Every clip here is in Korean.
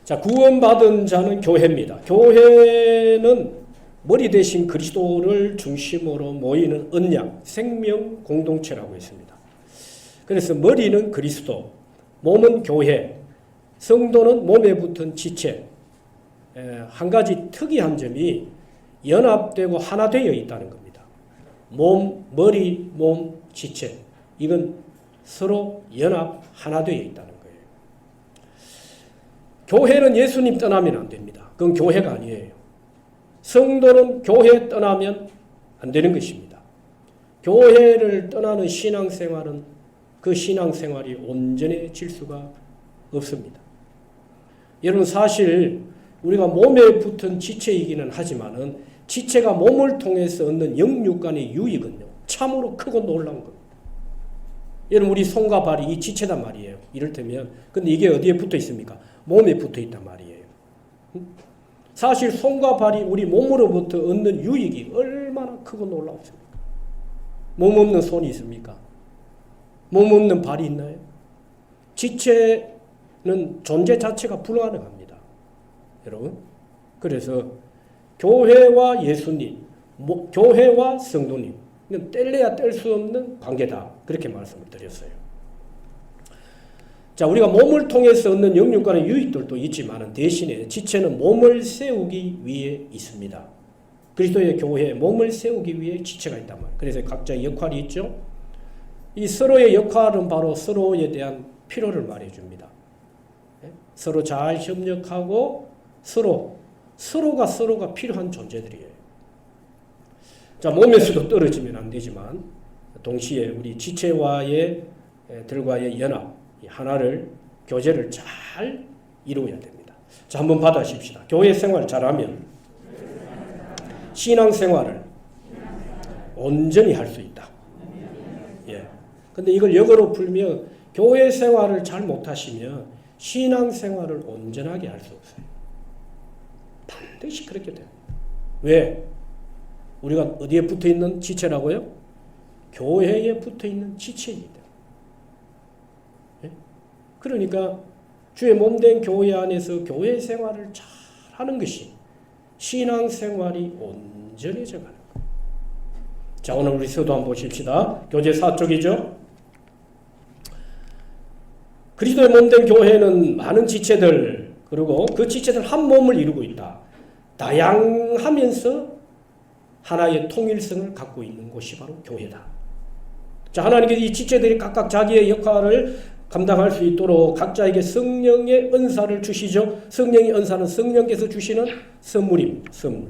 자, 구원받은 자는 교회입니다. 교회는 머리 대신 그리스도를 중심으로 모이는 언약, 생명 공동체라고 했습니다. 그래서 머리는 그리스도, 몸은 교회, 성도는 몸에 붙은 지체. 한 가지 특이한 점이 연합되고 하나 되어 있다는 겁니다. 몸, 머리, 몸, 지체. 이건 서로 연합 하나 되어 있다는 거예요. 교회는 예수님 떠나면 안 됩니다. 그건 교회가 아니에요. 성도는 교회 떠나면 안 되는 것입니다. 교회를 떠나는 신앙생활은 그 신앙생활이 온전해질 수가 없습니다. 여러분, 사실 우리가 몸에 붙은 지체이기는 하지만은 지체가 몸을 통해서 얻는 영육 간의 유익은요, 참으로 크고 놀라운 겁니다. 여러분, 우리 손과 발이 이 지체단 말이에요. 이를테면, 근데 이게 어디에 붙어 있습니까? 몸에 붙어 있단 말이에요. 사실 손과 발이 우리 몸으로부터 얻는 유익이 얼마나 크고 놀라웠습니까? 몸 없는 손이 있습니까? 몸 없는 발이 있나요? 지체는 존재 자체가 불가능합니다. 여러분, 그래서 교회와 예수님, 교회와 성도님, 이건 뗄래야 뗄 수 없는 관계다. 그렇게 말씀을 드렸어요. 자, 우리가 몸을 통해서 얻는 영육 간의 유익들도 있지만 대신에 지체는 몸을 세우기 위해 있습니다. 그리스도의 교회에 몸을 세우기 위해 지체가 있단 말이에요. 그래서 각자의 역할이 있죠. 이 서로의 역할은 바로 서로에 대한 필요를 말해줍니다. 서로 잘 협력하고 서로가 필요한 존재들이에요. 자, 몸에서도 떨어지면 안 되지만 동시에 우리 지체와의 들과의 연합, 하나를 교제를 잘 이루어야 됩니다. 자, 한번 받아십시다. 교회 생활 잘하면 신앙 생활을 온전히 할 수 있다. 예. 근데 이걸 역으로 풀면 교회 생활을 잘 못하시면 신앙 생활을 온전하게 할 수 없어요. 반드시 그렇게 돼요. 왜? 우리가 어디에 붙어 있는 지체라고요? 교회에 붙어 있는 지체입니다. 예? 그러니까 주의 몸된 교회 안에서 교회 생활을 잘 하는 것이 신앙 생활이 온전해져 가는 거예요. 자, 오늘 우리 서도 한번 보십시다. 교제 4쪽이죠. 그리스도의 몸된 교회는 많은 지체들, 그리고 그 지체들 한 몸을 이루고 있다. 다양하면서 하나의 통일성을 갖고 있는 곳이 바로 교회다. 자, 하나님께서 이 지체들이 각각 자기의 역할을 감당할 수 있도록 각자에게 성령의 은사를 주시죠. 성령의 은사는 성령께서 주시는 선물입니다. 선물.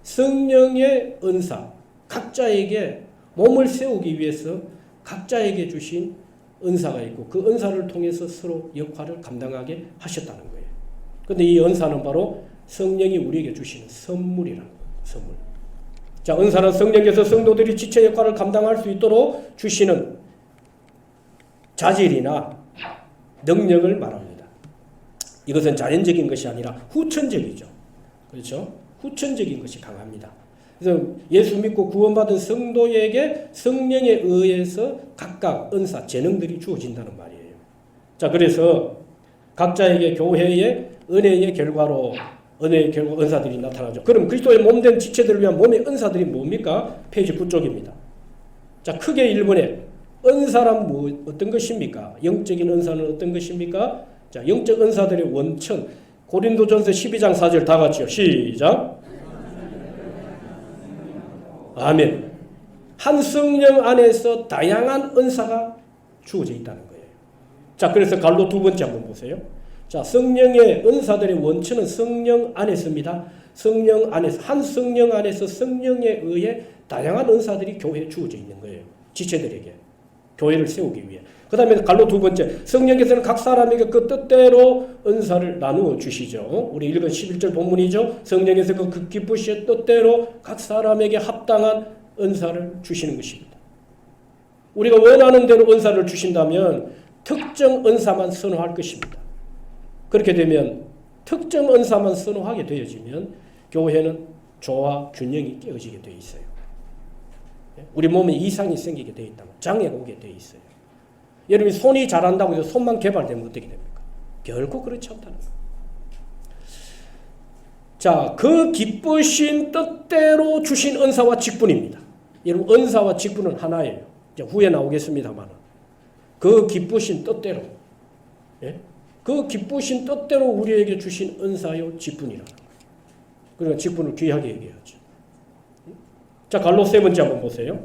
성령의 은사, 각자에게 몸을 세우기 위해서 각자에게 주신 은사가 있고 그 은사를 통해서 서로 역할을 감당하게 하셨다는 거예요. 그런데 이 은사는 바로 성령이 우리에게 주시는 선물이라는 거예요. 선물. 자, 은사는 성령께서 성도들이 지체 역할을 감당할 수 있도록 주시는 자질이나 능력을 말합니다. 이것은 자연적인 것이 아니라 후천적이죠. 그렇죠? 후천적인 것이 강합니다. 그래서 예수 믿고 구원받은 성도에게 성령에 의해서 각각 은사, 재능들이 주어진다는 말이에요. 자, 그래서 각자에게 교회의 은혜의 결과로 은사들이 나타나죠. 그럼 그리스도의 몸된 지체들을 위한 몸의 은사들이 뭡니까? 페이지 9쪽입니다. 자, 크게 1번에 은사란 어떤 것입니까? 영적인 은사는 어떤 것입니까? 자, 영적 은사들의 원천, 고린도전서 12장 4절 다 같이요. 시작. 아멘. 한 성령 안에서 다양한 은사가 주어져 있다는 거예요. 자, 그래서 갈로 두 번째 한번 보세요. 자, 성령의 은사들의 원천은 성령 안에 있습니다. 성령 안에서, 한 성령 안에서 성령에 의해 다양한 은사들이 교회에 주어져 있는 거예요. 지체들에게. 교회를 세우기 위해. 그 다음에 갈로 두 번째, 성령께서는 각 사람에게 그 뜻대로 은사를 나누어 주시죠. 우리 읽은 11절 본문이죠. 성령께서 그 기쁘신 뜻대로 각 사람에게 합당한 은사를 주시는 것입니다. 우리가 원하는 대로 은사를 주신다면 특정 은사만 선호할 것입니다. 그렇게 되면 특정 은사만 선호하게 되어지면 교회는 조화 균형이 깨어지게 되어 있어요. 우리 몸에 이상이 생기게 되어 있다면 장애가 오게 되어 있어요. 여러분이 손이 잘한다고 해서 손만 개발되면 어떻게 됩니까? 결코 그렇지 않다는 거예요. 자, 그 기쁘신 뜻대로 주신 은사와 직분입니다. 여러분, 은사와 직분은 하나예요. 이제 후에 나오겠습니다만. 그 기쁘신 뜻대로. 예? 그 기쁘신 뜻대로 우리에게 주신 은사요 직분이라는 거예요. 그러니까 직분을 귀하게 얘기하죠. 자, 갈로 세 번째 한번 보세요.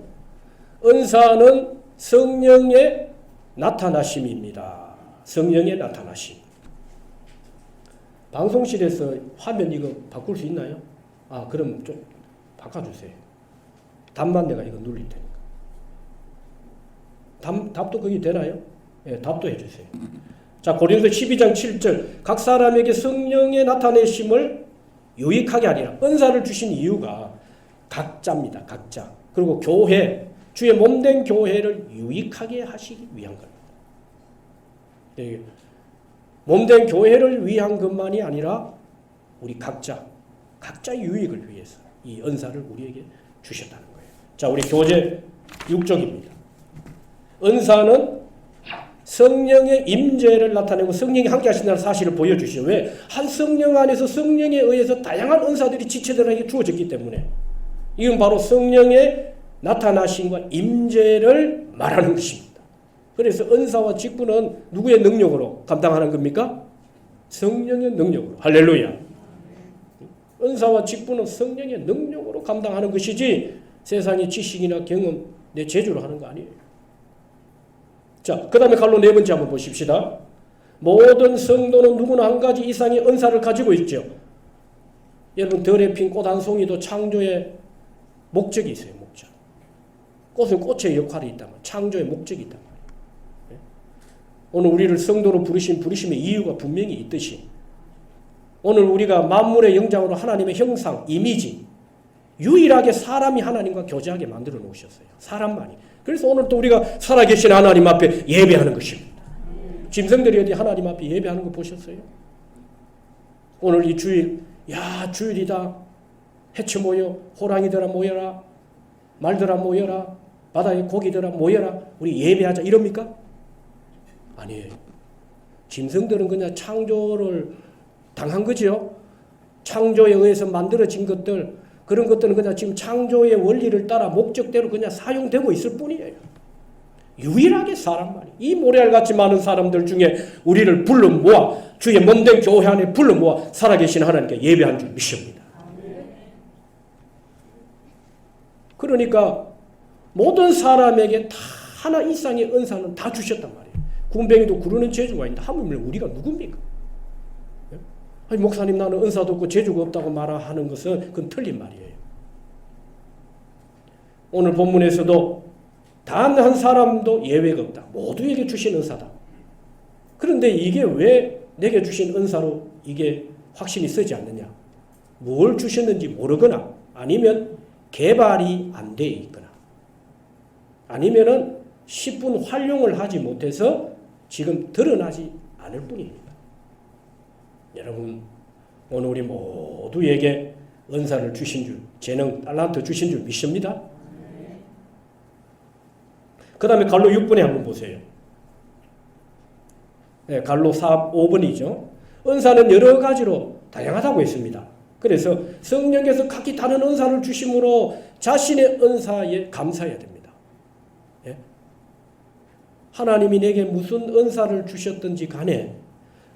은사는 성령의 나타나심입니다. 성령의 나타나심. 방송실에서 화면 이거 바꿀 수 있나요? 아, 그럼 좀 바꿔주세요. 답만 내가 이거 눌릴 테니까. 답도 거기 되나요? 예, 답도 해주세요. 자, 고린도 12장 7절. 각 사람에게 성령의 나타내심을 유익하게 하리라. 은사를 주신 이유가 각자입니다. 각자. 그리고 교회, 주의 몸된 교회를 유익하게 하시기 위한 겁니다. 예, 몸된 교회를 위한 것만이 아니라 우리 각자의 유익을 위해서 이 은사를 우리에게 주셨다는 거예요. 자, 우리 교재 6쪽입니다. 은사는 성령의 임재를 나타내고 성령이 함께 하신다는 사실을 보여주시죠. 왜? 한 성령 안에서 성령에 의해서 다양한 은사들이 지체들에게 주어졌기 때문에 이건 바로 성령의 나타나심과 임재를 말하는 것입니다. 그래서 은사와 직분은 누구의 능력으로 감당하는 겁니까? 성령의 능력으로. 할렐루야. 은사와 직분은 성령의 능력으로 감당하는 것이지 세상의 지식이나 경험, 내 재주로 하는 거 아니에요. 자, 그 다음에 갈로 네 번째 한번 보십시다. 모든 성도는 누구나 한 가지 이상의 은사를 가지고 있죠. 여러분, 들에 핀 꽃 한 송이도 창조의 목적이 있어요. 목적. 꽃은 꽃의 역할이 있다면 창조의 목적이 있단 말이에요. 오늘 우리를 성도로 부르심의 이유가 분명히 있듯이 오늘 우리가 만물의 영장으로 하나님의 형상, 이미지, 유일하게 사람이 하나님과 교제하게 만들어 놓으셨어요. 사람만이. 그래서 오늘 또 우리가 살아계신 하나님 앞에 예배하는 것입니다. 짐승들이 어디 하나님 앞에 예배하는 거 보셨어요? 오늘 이 주일, 야, 주일이다. 해쳐 모여, 호랑이들아 모여라, 말들아 모여라, 바다의 고기들아 모여라, 우리 예배하자 이럽니까? 아니에요. 짐승들은 그냥 창조를 당한 거죠. 창조에 의해서 만들어진 것들, 그런 것들은 그냥 지금 창조의 원리를 따라 목적대로 그냥 사용되고 있을 뿐이에요. 유일하게 사람만이, 이 모래알같이 많은 사람들 중에 우리를 불러 모아 주의 몸된 교회 안에 불러 모아 살아계신 하나님께 예배한 줄 믿습니다. 그러니까 모든 사람에게 다 하나 이상의 은사는 다 주셨단 말이에요. 군뱅이도 구르는 재주가 있는데 하물며 우리가 누굽니까? 아니, 목사님 나는 은사도 없고 재주가 없다고 말하는 것은 그건 틀린 말이에요. 오늘 본문에서도 단 한 사람도 예외가 없다. 모두에게 주신 은사다. 그런데 이게 왜 내게 주신 은사로 이게 확신이 서지 않느냐? 뭘 주셨는지 모르거나 아니면 개발이 안 돼 있거나 아니면은 10분 활용을 하지 못해서 지금 드러나지 않을 뿐입니다. 여러분, 오늘 우리 모두에게 은사를 주신 줄, 재능, 달란트 주신 줄 믿습니다. 그 다음에 갈로 6번에 한번 보세요. 네, 갈로 5번이죠. 은사는 여러 가지로 다양하다고 했습니다. 그래서 성령께서 각기 다른 은사를 주심으로 자신의 은사에 감사해야 됩니다. 예? 하나님이 내게 무슨 은사를 주셨든지 간에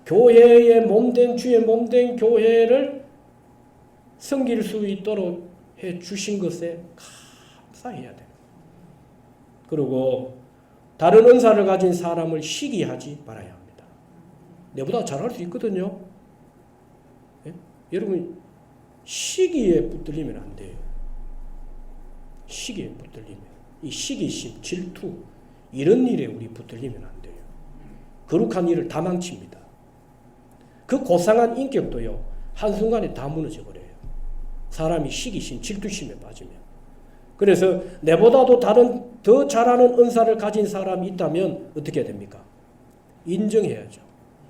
교회의 몸된 주의 몸된 교회를 섬길 수 있도록 해 주신 것에 감사해야 돼요. 그리고 다른 은사를 가진 사람을 시기하지 말아야 합니다. 내보다 잘할 수 있거든요. 예? 여러분, 시기에 붙들리면 안 돼요. 시기에 붙들리면. 이 시기심, 질투, 이런 일에 우리 붙들리면 안 돼요. 거룩한 일을 다 망칩니다. 그 고상한 인격도요, 한순간에 다 무너져 버려요. 사람이 시기심, 질투심에 빠지면. 그래서 내보다도 다른 더 잘하는 은사를 가진 사람이 있다면 어떻게 됩니까? 인정해야죠.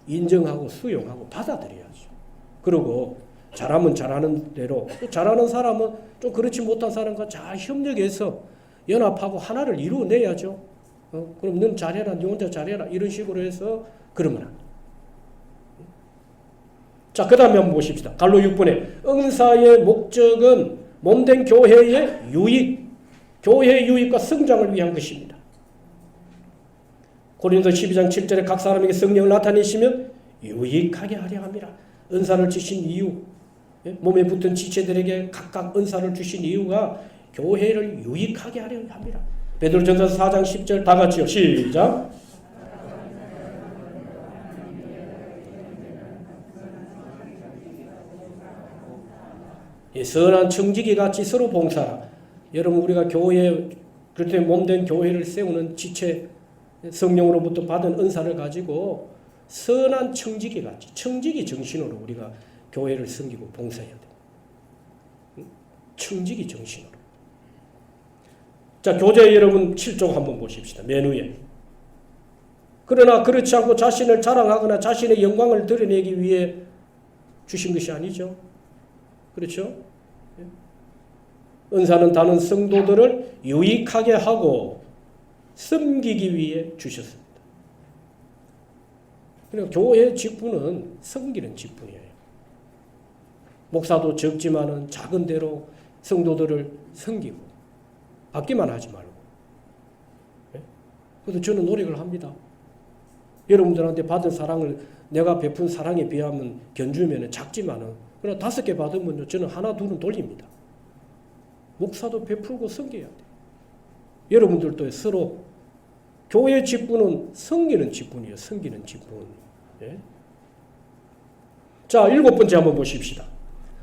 인정하고 수용하고 받아들여야죠. 그리고 잘하면 잘하는 대로, 잘하는 사람은 좀 그렇지 못한 사람과 잘 협력해서 연합하고 하나를 이루어내야죠. 그럼 넌 잘해라, 네 혼자 잘해라 이런 식으로 해서 그러면 안 돼. 자, 그 다음에 한번 보십시다. 갈로 6번에 은사의 목적은 몸된 교회의 유익, 교회의 유익과 성장을 위한 것입니다. 고린도 12장 7절에 각 사람에게 성령을 나타내시면 유익하게 하려 합니다. 은사를 주신 이유, 몸에 붙은 지체들에게 각각 은사를 주신 이유가 교회를 유익하게 하려 합니다. 베드로전서 4장 10절 다 같이요. 시작. 선한 청지기 같이 서로 봉사라. 여러분, 우리가 교회, 그렇게 몸된 교회를 세우는 지체, 성령으로부터 받은 은사를 가지고 선한 청지기 같이, 청지기 정신으로 우리가 교회를 섬기고 봉사해야 돼. 청지기 정신으로. 자, 교재 여러분 7쪽 한번 보십시다. 맨 위에. 그러나 그렇지 않고 자신을 자랑하거나 자신의 영광을 드러내기 위해 주신 것이 아니죠. 그렇죠? 은사는 다른 성도들을 유익하게 하고 섬기기 위해 주셨습니다. 그러니까 교회 직분은 섬기는 직분이에요. 목사도 적지만은 작은 대로 성도들을 섬기고 받기만 하지 말고. 그래서 저는 노력을 합니다. 여러분들한테 받은 사랑을 내가 베푼 사랑에 비하면 견주면 작지만은 그러나 5개 받으면 저는 하나 둘은 돌립니다. 목사도 베풀고 섬겨야 돼. 여러분들도 서로 교회 직분은 섬기는 직분이에요. 섬기는 직분. 예? 자, 7번째 한번 보십시다.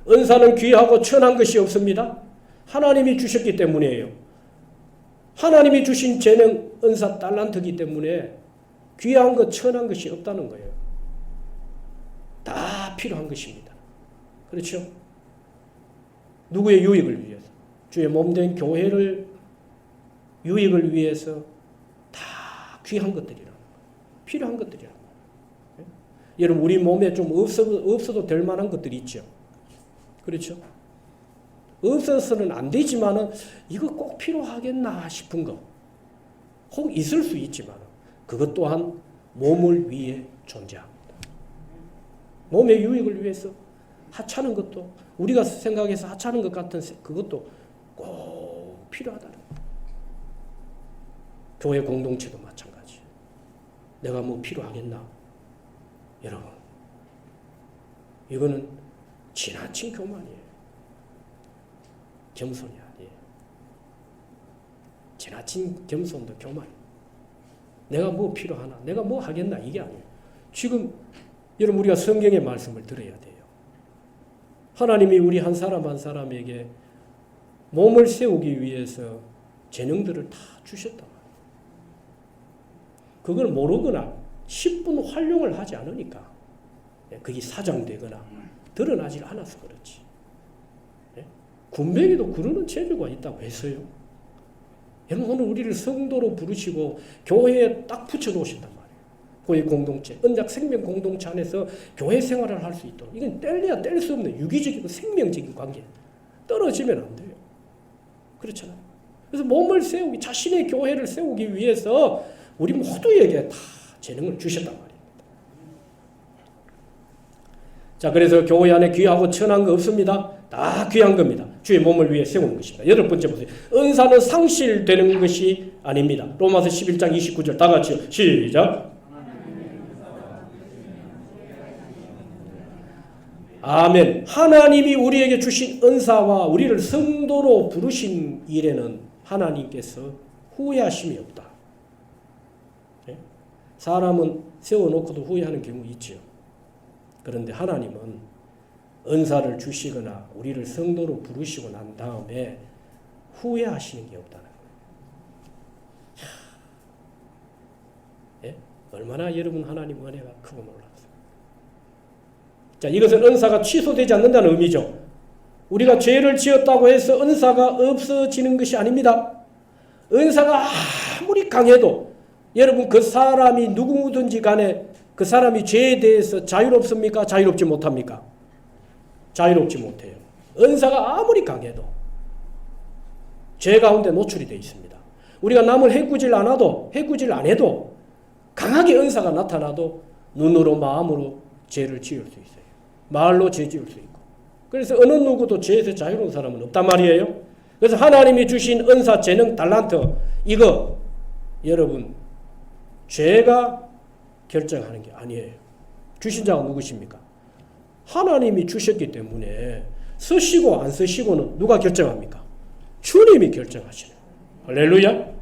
은사는 귀하고 천한 것이 없습니다. 하나님이 주셨기 때문이에요. 하나님이 주신 재능, 은사, 달란트이기 때문에 귀한 것, 천한 것이 없다는 거예요. 다 필요한 것입니다. 그렇죠? 누구의 유익을 위해서? 주의 몸된 교회를 유익을 위해서 다 귀한 것들이라는 거예요. 필요한 것들이라는 거예요. 여러분, 우리 몸에 좀 없어도 될 만한 것들이 있죠. 그렇죠? 없어서는 안 되지만은 이거 꼭 필요하겠나 싶은 거. 혹 있을 수 있지만 그것 또한 몸을 위해 존재합니다. 몸의 유익을 위해서 하찮은 것도 우리가 생각해서 하찮은 것 같은 그것도 꼭 필요하다는 거예요. 교회 공동체도 마찬가지. 내가 뭐 필요하겠나? 여러분, 이거는 지나친 교만이에요. 겸손이 아니에요. 지나친 겸손도 교만. 내가 뭐 필요하나? 내가 뭐 하겠나? 이게 아니에요. 지금 여러분, 우리가 성경의 말씀을 들어야 돼요. 하나님이 우리 한 사람 한 사람에게 몸을 세우기 위해서 재능들을 다 주셨단 말이에요. 그걸 모르거나 10분 활용을 하지 않으니까 그게 사장되거나 드러나지 않아서 그렇지. 군뱅이도 구르는 재주가 있다고 했어요. 여러분, 오늘 우리를 성도로 부르시고 교회에 딱 붙여놓으신단 말이에요. 교회 공동체, 언약 생명 공동체 안에서 교회 생활을 할 수 있도록. 이건 뗄래야 뗄 수 없는 유기적이고 생명적인 관계. 떨어지면 안 돼요. 그렇잖아요. 그래서 몸을 세우기, 자신의 교회를 세우기 위해서 우리 모두에게 다 재능을 주셨단 말입니다. 자, 그래서 교회 안에 귀하고 천한 거 없습니다. 다 귀한 겁니다. 주의 몸을 위해 세우는 것입니다. 8번째 보세요. 은사는 상실되는 것이 아닙니다. 로마서 11장 29절 다 같이요. 시작. 아멘. 하나님이 우리에게 주신 은사와 우리를 성도로 부르신 일에는 하나님께서 후회하심이 없다. 사람은 세워놓고도 후회하는 경우 있죠. 그런데 하나님은 은사를 주시거나 우리를 성도로 부르시고 난 다음에 후회하시는 게 없다는 거예요. 예? 얼마나 여러분 하나님 은혜가 크고 놀랍습니다. 자, 이것은 은사가 취소되지 않는다는 의미죠. 우리가 죄를 지었다고 해서 은사가 없어지는 것이 아닙니다. 은사가 아무리 강해도 여러분, 그 사람이 누구든지 간에 그 사람이 죄에 대해서 자유롭습니까? 자유롭지 못합니까? 자유롭지 못해요. 은사가 아무리 강해도 죄 가운데 노출이 되어 있습니다. 우리가 남을 해꾸질 안 해도 강하게 은사가 나타나도 눈으로 마음으로 죄를 지을 수 있어요. 말로 죄 지을 수 있고. 그래서 어느 누구도 죄에서 자유로운 사람은 없단 말이에요. 그래서 하나님이 주신 은사, 재능, 달란트 이거 여러분 죄가 결정하는 게 아니에요. 주신 자가 누구십니까? 하나님이 주셨기 때문에 쓰시고 안 쓰시고는 누가 결정합니까? 주님이 결정하시는 거예요. 할렐루야.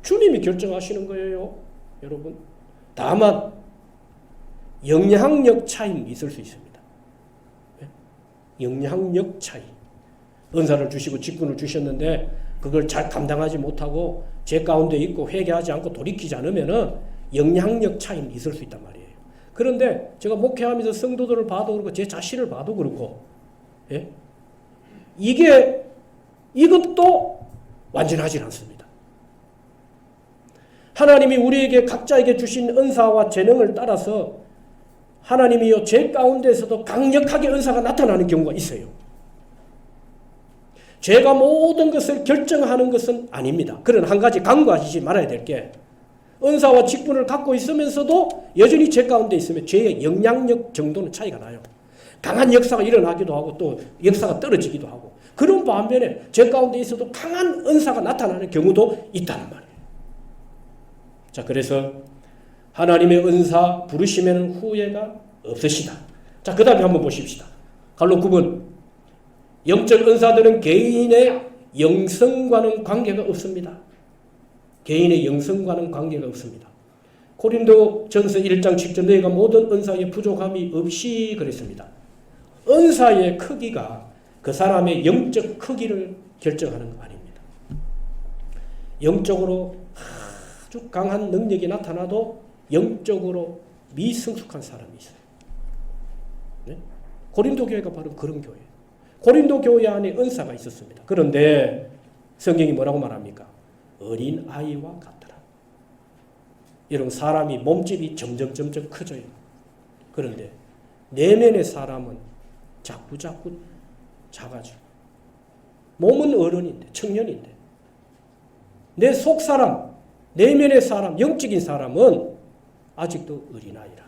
주님이 결정하시는 거예요. 여러분. 다만 영향력 차이는 있을 수 있습니다. 영향력 차이. 은사를 주시고 직분을 주셨는데 그걸 잘 감당하지 못하고 제 가운데 있고 회개하지 않고 돌이키지 않으면은 영향력 차이는 있을 수 있단 말이에요. 그런데 제가 목회하면서 성도들을 봐도 그렇고 제 자신을 봐도 그렇고 예? 이것도 완전하지 않습니다. 하나님이 우리에게 각자에게 주신 은사와 재능을 따라서 하나님이요 제 가운데서도 강력하게 은사가 나타나는 경우가 있어요. 제가 모든 것을 결정하는 것은 아닙니다. 그러나 한 가지 간과하시지 말아야 될 게 은사와 직분을 갖고 있으면서도 여전히 제 가운데 있으면 죄의 영향력 정도는 차이가 나요. 강한 역사가 일어나기도 하고 또 역사가 떨어지기도 하고 그런 반면에 제 가운데 있어도 강한 은사가 나타나는 경우도 있다는 말이에요. 자, 그래서 하나님의 은사 부르시면 후회가 없으시다. 자, 그 다음에 한번 보십시다. 갈로 9번. 영적 은사들은 개인의 영성과는 관계가 없습니다. 개인의 영성과는 관계가 없습니다. 고린도 전서 1장 7절 너희가 모든 은사에 부족함이 없이 그랬습니다. 은사의 크기가 그 사람의 영적 크기를 결정하는 거 아닙니다. 영적으로 아주 강한 능력이 나타나도 영적으로 미성숙한 사람이 있어요. 네? 고린도 교회가 바로 그런 교회예요. 고린도 교회 안에 은사가 있었습니다. 그런데 성경이 뭐라고 말합니까? 어린 아이와 같더라. 여러분 사람이 몸집이 점점 커져요. 그런데 내면의 사람은 자꾸 작아지고 몸은 어른인데 청년인데 내 속 사람, 내면의 사람, 영적인 사람은 아직도 어린아이라.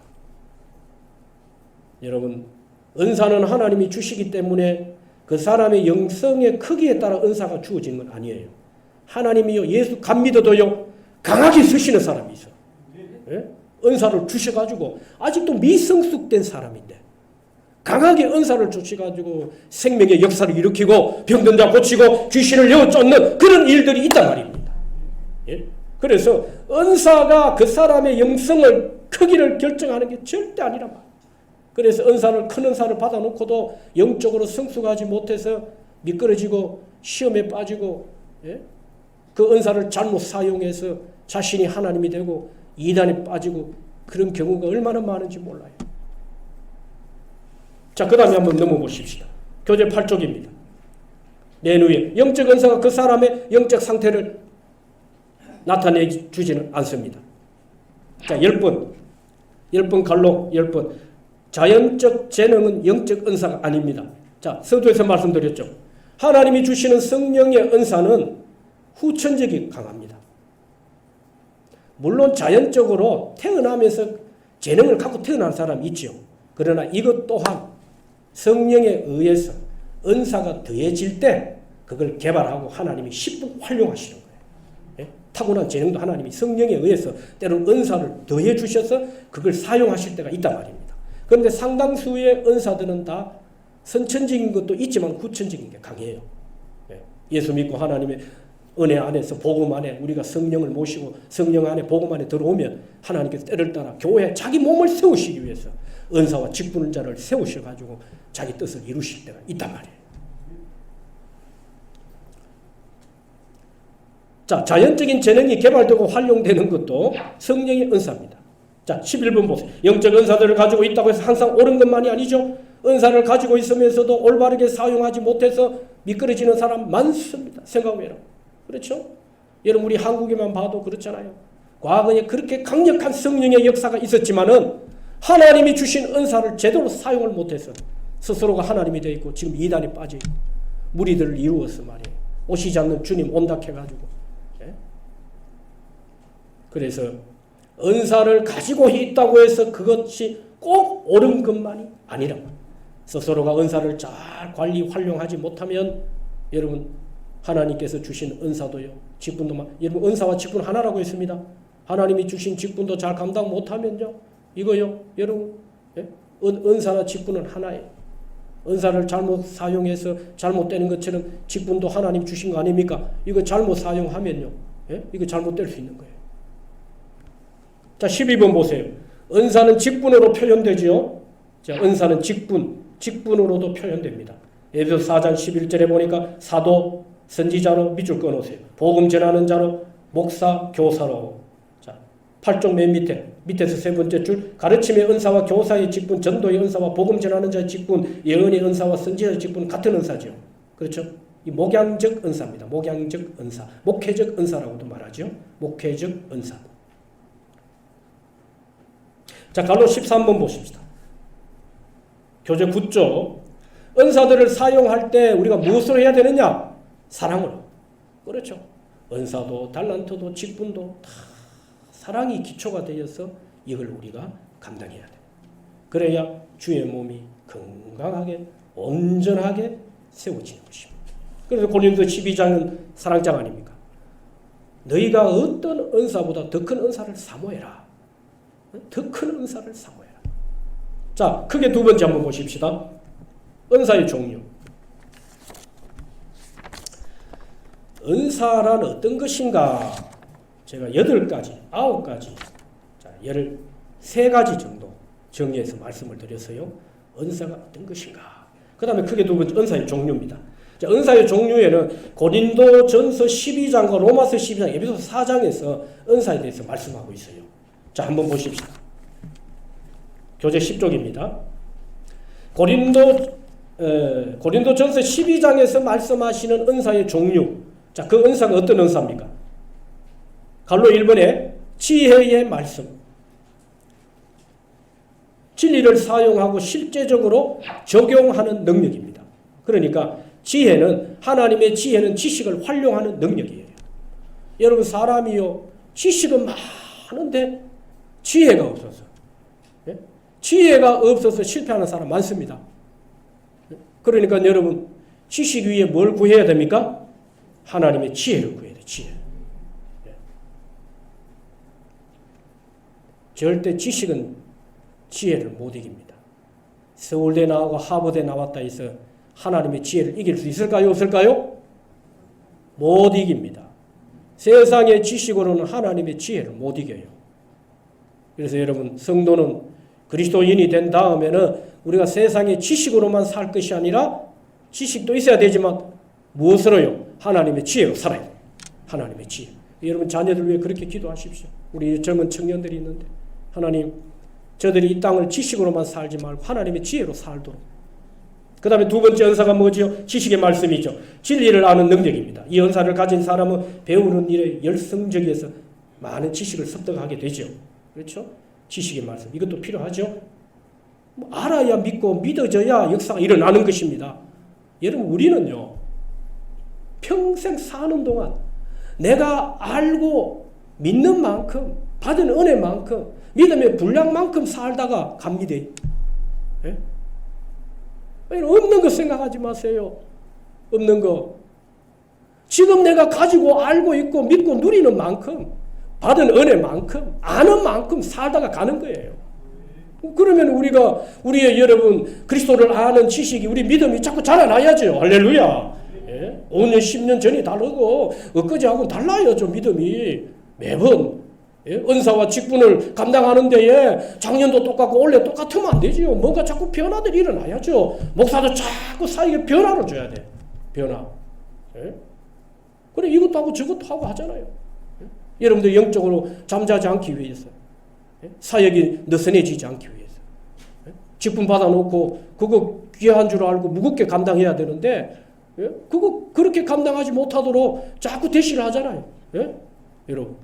여러분 은사는 하나님이 주시기 때문에 그 사람의 영성의 크기에 따라 은사가 주어지는 건 아니에요. 하나님이요 예수 간 믿어도요 강하게 쓰시는 사람이 있어. 예? 은사를 주셔가지고 아직도 미성숙된 사람인데 강하게 은사를 주셔가지고 생명의 역사를 일으키고 병든 자 고치고 귀신을 내어 쫓는 그런 일들이 있단 말입니다. 예? 그래서 은사가 그 사람의 영성을 크기를 결정하는 게 절대 아니란 말이에요. 그래서 큰 은사를 받아놓고도 영적으로 성숙하지 못해서 미끄러지고 시험에 빠지고 예? 그 은사를 잘못 사용해서 자신이 하나님이 되고 이단에 빠지고 그런 경우가 얼마나 많은지 몰라요. 자, 그 다음에 한번 넘어보십시다. 교재 8쪽입니다. 내누에 영적 은사가 그 사람의 영적 상태를 나타내주지는 않습니다. 자, 10번 갈로 10번. 자연적 재능은 영적 은사가 아닙니다. 자, 서두에서 말씀드렸죠. 하나님이 주시는 성령의 은사는 후천적이 강합니다. 물론 자연적으로 태어나면서 재능을 갖고 태어난 사람이 있죠. 그러나 이것 또한 성령에 의해서 은사가 더해질 때 그걸 개발하고 하나님이 10분 활용하시는 거예요. 예? 타고난 재능도 하나님이 성령에 의해서 때로는 은사를 더해 주셔서 그걸 사용하실 때가 있단 말입니다. 그런데 상당수의 은사들은 다 선천적인 것도 있지만 후천적인 게 강해요. 예? 예수 믿고 하나님의 은혜 안에서 복음 안에 우리가 성령을 모시고 성령 안에 복음 안에 들어오면 하나님께서 때를 따라 교회 자기 몸을 세우시기 위해서 은사와 직분을 자를 세우셔가지고 자기 뜻을 이루실 때가 있단 말이에요. 자, 자연적인 재능이 개발되고 활용되는 것도 성령의 은사입니다. 자, 11번 보세요. 영적 은사들을 가지고 있다고 해서 항상 옳은 것만이 아니죠. 은사를 가지고 있으면서도 올바르게 사용하지 못해서 미끄러지는 사람 많습니다. 생각해라. 그렇죠? 여러분 우리 한국에만 봐도 그렇잖아요. 과거에 그렇게 강력한 성령의 역사가 있었지만은 하나님이 주신 은사를 제대로 사용을 못해서 스스로가 하나님이 되어 있고 지금 이단에 빠져 있고 무리들을 이루어서 말이에요. 오시지 않는 주님 온다 해가지고. 예? 그래서 은사를 가지고 있다고 해서 그것이 꼭 옳은 것만이 아니라고. 스스로가 은사를 잘 관리 활용하지 못하면 여러분 하나님께서 주신 은사도요, 직분도 여러분 은사와 직분 하나라고 했습니다. 하나님이 주신 직분도 잘 감당 못하면요, 이거요, 여러분 은사나 직분은 하나예요. 은사를 잘못 사용해서 잘못되는 것처럼 직분도 하나님 주신 거 아닙니까? 이거 잘못 사용하면요, 이거 잘못될 수 있는 거예요. 자, 12번 보세요. 은사는 직분으로 표현되지요. 자, 은사는 직분으로도 표현됩니다. 에베소서 4장 11절에 보니까 사도, 선지자로 밑줄 끊으세요. 복음 전하는 자로, 목사, 교사로. 자, 8쪽 맨 밑에서 세 번째 줄, 가르침의 은사와 교사의 직분, 전도의 은사와 복음 전하는 자의 직분, 예언의 은사와 선지자의 직분 같은 은사죠. 그렇죠? 이 목양적 은사입니다. 목양적 은사, 목회적 은사라고도 말하죠. 목회적 은사. 자, 갈로 13번 보십시다. 교재 9쪽. 은사들을 사용할 때 우리가 무엇으로 해야 되느냐? 사랑으로. 그렇죠. 은사도 달란트도 직분도 다 사랑이 기초가 되어서 이걸 우리가 감당해야 돼. 그래야 주의 몸이 건강하게 온전하게 세워지는 것입니다. 그래서 고린도 12장은 사랑장 아닙니까? 너희가 어떤 은사보다 더 큰 은사를 사모해라. 더 큰 은사를 사모해라. 자, 크게 두 번째 한번 보십시다. 은사의 종류. 은사란 어떤 것인가? 제가 8가지, 9가지, 자, 13가지 정도 정리해서 말씀을 드렸어요. 은사가 어떤 것인가? 그 다음에 크게 두 번째 은사의 종류입니다. 자, 은사의 종류에는 고린도전서 12장과 로마서 12장, 에베소서 4장에서 은사에 대해서 말씀하고 있어요. 자, 한번 보십시다. 교재 10쪽입니다. 고린도전서 12장에서 말씀하시는 은사의 종류. 자, 그 은사가 어떤 은사입니까? 갈로 1번에 지혜의 말씀. 진리를 사용하고 실제적으로 적용하는 능력입니다. 그러니까 지혜는, 하나님의 지혜는 지식을 활용하는 능력이에요. 여러분, 사람이요, 지식은 많은데 지혜가 없어서, 지혜가 없어서 실패하는 사람 많습니다. 그러니까 여러분, 지식 위에 뭘 구해야 됩니까? 하나님의 지혜를 구해야 돼. 지혜. 절대 지식은 지혜를 못 이깁니다. 서울대 나오고 하버드에 나왔다 해서 하나님의 지혜를 이길 수 있을까요? 없을까요? 못 이깁니다. 세상의 지식으로는 하나님의 지혜를 못 이겨요. 그래서 여러분, 성도는 그리스도인이 된 다음에는 우리가 세상의 지식으로만 살 것이 아니라 지식도 있어야 되지만 무엇으로요? 하나님의 지혜로 살아야 돼요. 하나님의 지혜. 여러분, 자녀들 위해 그렇게 기도하십시오. 우리 젊은 청년들이 있는데, 하나님, 저들이 이 땅을 지식으로만 살지 말고 하나님의 지혜로 살도록. 그 다음에 두 번째 은사가 뭐지요? 지식의 말씀이죠. 진리를 아는 능력입니다. 이 은사를 가진 사람은 배우는 일에 열성적이어서 많은 지식을 습득하게 되죠. 그렇죠? 지식의 말씀. 이것도 필요하죠. 알아야 믿고 믿어져야 역사가 일어나는 것입니다. 여러분, 우리는요, 평생 사는 동안 내가 알고 믿는 만큼, 받은 은혜만큼, 믿음의 분량만큼 살다가 갑니다. 예? 없는 거 생각하지 마세요. 없는 거. 지금 내가 가지고 알고 있고 믿고 누리는 만큼, 받은 은혜만큼, 아는 만큼 살다가 가는 거예요. 그러면 우리의 여러분, 그리스도를 아는 지식이, 우리 믿음이 자꾸 자라나야죠. 할렐루야. 예? 5년, 10년 전이 다르고, 엊그제하고는 달라요, 좀 믿음이. 매번. 예? 은사와 직분을 감당하는 데에 작년도 똑같고 올해 똑같으면 안 되지요. 뭔가 자꾸 변화들이 일어나야죠. 목사도 자꾸 사이에 변화를 줘야 돼. 변화. 예? 그래, 이것도 하고 저것도 하고 하잖아요. 예? 여러분들 영적으로 잠자지 않기 위해서, 예? 사역이 느슨해지지 않기 위해서, 예? 직분 받아놓고 그거 귀한 줄 알고 무겁게 감당해야 되는데, 예? 그거 그렇게 감당하지 못하도록 자꾸 대시를 하잖아요. 예? 여러분.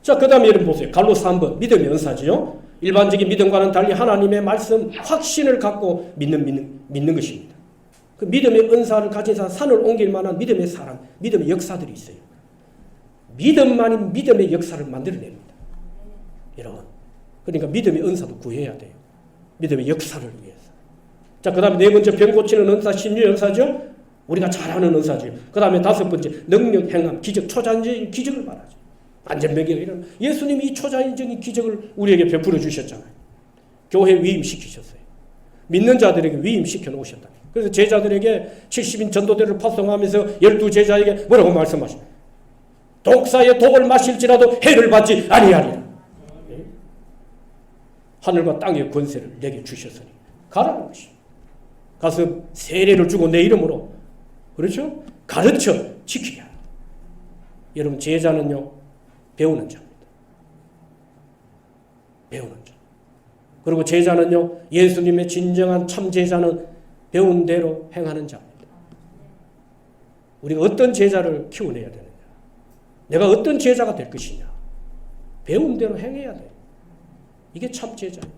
자, 그 다음에 여러분 보세요. 갈로 3번. 믿음의 은사지요. 일반적인 믿음과는 달리 하나님의 말씀 확신을 갖고 믿는 것입니다. 그 믿음의 은사를 가진 사람, 산을 옮길 만한 믿음의 사람, 믿음의 역사들이 있어요. 믿음만이 믿음의 역사를 만들어냅니다. 여러분, 그러니까 믿음의 은사도 구해야 돼요. 믿음의 역사를 위해서. 자, 그 다음에 네 번째 병 고치는 은사, 신유 은사죠. 우리가 잘하는 은사죠. 그 다음에 다섯 번째 능력, 행함, 기적, 초자연적인 기적을 말하죠. 안전병기가 이런 예수님이 이 초자연적인 기적을 우리에게 베풀어 주셨잖아요. 교회 위임시키셨어요. 믿는 자들에게 위임시켜 놓으셨다. 그래서 제자들에게 70인 전도대를 파송하면서 12제자에게 뭐라고 말씀하십니까? 독사의 독을 마실지라도 해를 받지 아니하리라. 하늘과 땅의 권세를 내게 주셨으니 가라는 것입니다. 가서 세례를 주고 내 이름으로, 그렇죠? 가르쳐 지키게 하라. 여러분, 제자는요, 배우는 자입니다. 배우는 자. 그리고 제자는요, 예수님의 진정한 참 제자는 배운 대로 행하는 자입니다. 우리가 어떤 제자를 키워내야 되느냐? 내가 어떤 제자가 될 것이냐? 배운 대로 행해야 돼. 이게 참 제자예요.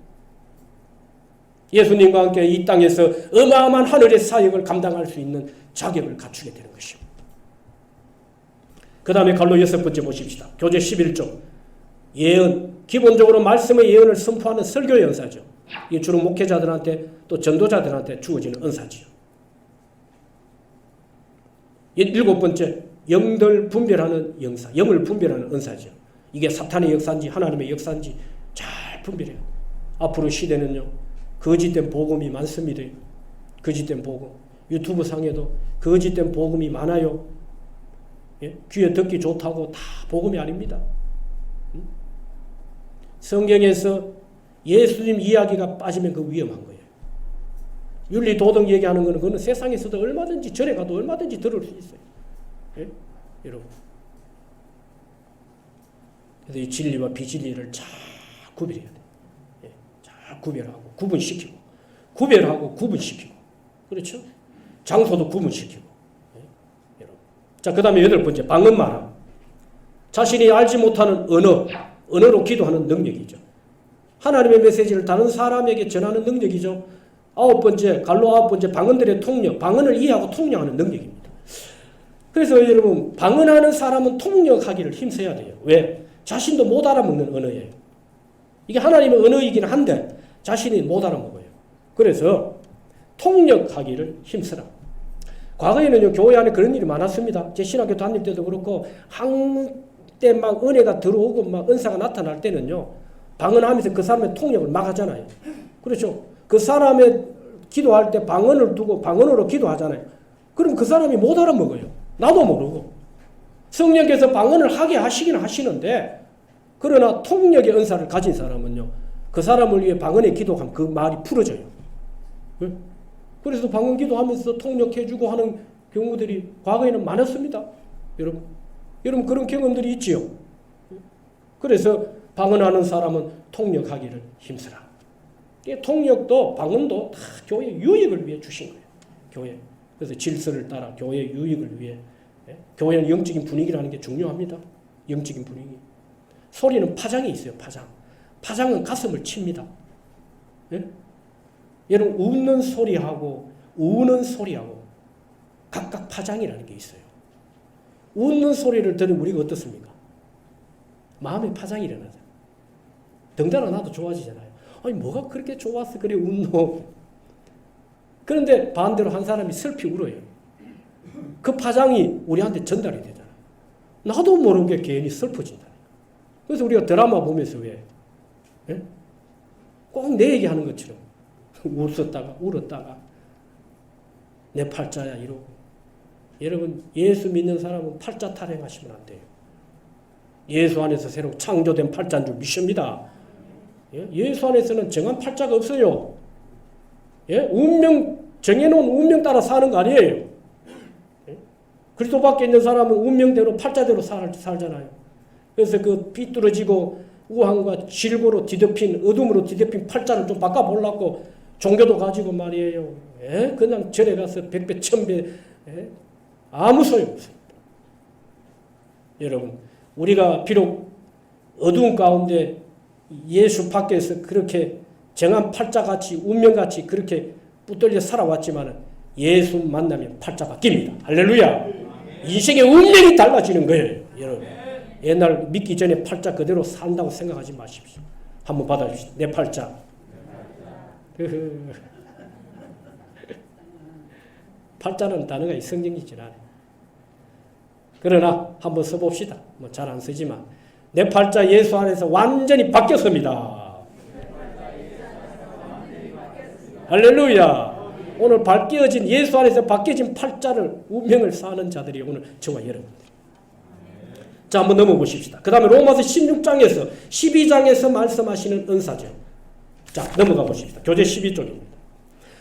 예수님과 함께 이 땅에서 어마어마한 하늘의 사역을 감당할 수 있는 자격을 갖추게 되는 것입니다. 그 다음에 갈로 여섯 번째 보십시다. 교재 11조. 예언. 기본적으로 말씀의 예언을 선포하는 설교 연사죠. 이게 주로 목회자들한테 또 전도자들한테 주어지는 은사지요. 일곱 번째, 영들 분별하는 영사, 영을 분별하는 은사죠. 이게 사탄의 역사인지 하나님의 역사인지 잘 분별해요. 앞으로 시대는요, 거짓된 복음이 많습니다. 거짓된 복음. 유튜브 상에도 거짓된 복음이 많아요. 예? 귀에 듣기 좋다고 다 복음이 아닙니다. 성경에서 예수님 이야기가 빠지면 그 위험한 거예요. 윤리 도덕 얘기하는 거는 그거는 세상에서도 얼마든지 절에 가도 얼마든지 들을 수 있어요. 예? 여러분. 그래서 이 진리와 비진리를 잘 구별해야 돼요. 예? 잘 구별하고 구분시키고, 구별하고 구분시키고, 그렇죠? 장소도 구분시키고. 예? 여러분. 자, 그 다음에 여덟 번째, 방언말함. 자신이 알지 못하는 언어로 기도하는 능력이죠. 하나님의 메시지를 다른 사람에게 전하는 능력이죠. 아홉 번째, 갈로 아홉 번째, 방언들의 통역. 방언을 이해하고 통역하는 능력입니다. 그래서 여러분, 방언하는 사람은 통역하기를 힘써야 돼요. 왜? 자신도 못 알아먹는 언어예요. 이게 하나님의 언어이긴 한데 자신이 못 알아먹어요. 그래서 통역하기를 힘쓰라. 과거에는요, 교회 안에 그런 일이 많았습니다. 제 신학교 다닐 때도 그렇고, 한때 막 은혜가 들어오고 막 은사가 나타날 때는요, 방언하면서 그 사람의 통역을 막 하잖아요. 그렇죠? 그 사람의 기도할 때 방언을 두고 방언으로 기도하잖아요. 그럼 그 사람이 못 알아먹어요. 나도 모르고. 성령께서 방언을 하게 하시긴 하시는데, 그러나 통역의 은사를 가진 사람은요, 그 사람을 위해 방언에 기도하면 그 말이 풀어져요. 그래서 방언 기도하면서 통역해주고 하는 경우들이 과거에는 많았습니다. 여러분 그런 경험들이 있지요. 그래서 방언하는 사람은 통역하기를 힘쓰라. 통역도 방언도 다 교회 유익을 위해 주신 거예요. 교회. 그래서 질서를 따라 교회 유익을 위해. 교회는 영적인 분위기라는 게 중요합니다. 영적인 분위기. 소리는 파장이 있어요. 파장은 가슴을 칩니다. 예? 여러분, 웃는 소리하고 우는 소리하고 각각 파장이라는 게 있어요. 웃는 소리를 들으면 우리가 어떻습니까? 마음에 파장이 일어나죠. 덩달아 나도 좋아지잖아요. 아니, 뭐가 그렇게 좋아서 그래 웃노? 그런데 반대로 한 사람이 슬피 울어요. 그 파장이 우리한테 전달이 되잖아요. 나도 모르게 괜히 슬퍼진다. 그래서 우리가 드라마 보면서 왜? 예? 꼭 내 얘기하는 것처럼 웃었다가 울었다가 내 팔자야 이러고. 여러분, 예수 믿는 사람은 팔자 탈행하시면 안 돼요. 예수 안에서 새로 창조된 팔자인 줄 믿습니다. 예? 예수 안에서는 정한 팔자가 없어요. 예? 운명, 정해놓은 운명 따라 사는 거 아니에요. 예? 그리스도 밖에 있는 사람은 운명대로 팔자대로 살잖아요. 그래서 그 삐뚤어지고 우한과 질고로 뒤덮인, 어둠으로 뒤덮인 팔자를 좀 바꿔보려고 종교도 가지고 말이에요. 예? 그냥 절에 가서 백배 천배, 예? 아무 소용없습니다. 여러분, 우리가 비록 어두운 가운데 예수 밖에서 그렇게 정한 팔자같이 운명같이 그렇게 붙들려 살아왔지만 예수 만나면 팔자 바뀝니다. 할렐루야. 인생의 운명이 달라지는 거예요. 여러분, 옛날 믿기 전에 팔자 그대로 산다고 생각하지 마십시오. 한번 받아주시죠. 내 팔자. 팔자는 단어가 성경이질 않아요. 그러나 한번 써봅시다. 뭐 잘 안 쓰지만 내 팔자 예수 안에서 완전히 바뀌었습니다. 할렐루야. 오늘 바뀌어진 예수 안에서 바뀌어진 팔자를 운명을 사는 자들이 오늘 저와 여러분. 자, 한번 넘어보십시다. 그 다음에 로마서 16장에서 12장에서 말씀하시는 은사죠. 자, 넘어가 보십시다. 교재 12쪽입니다.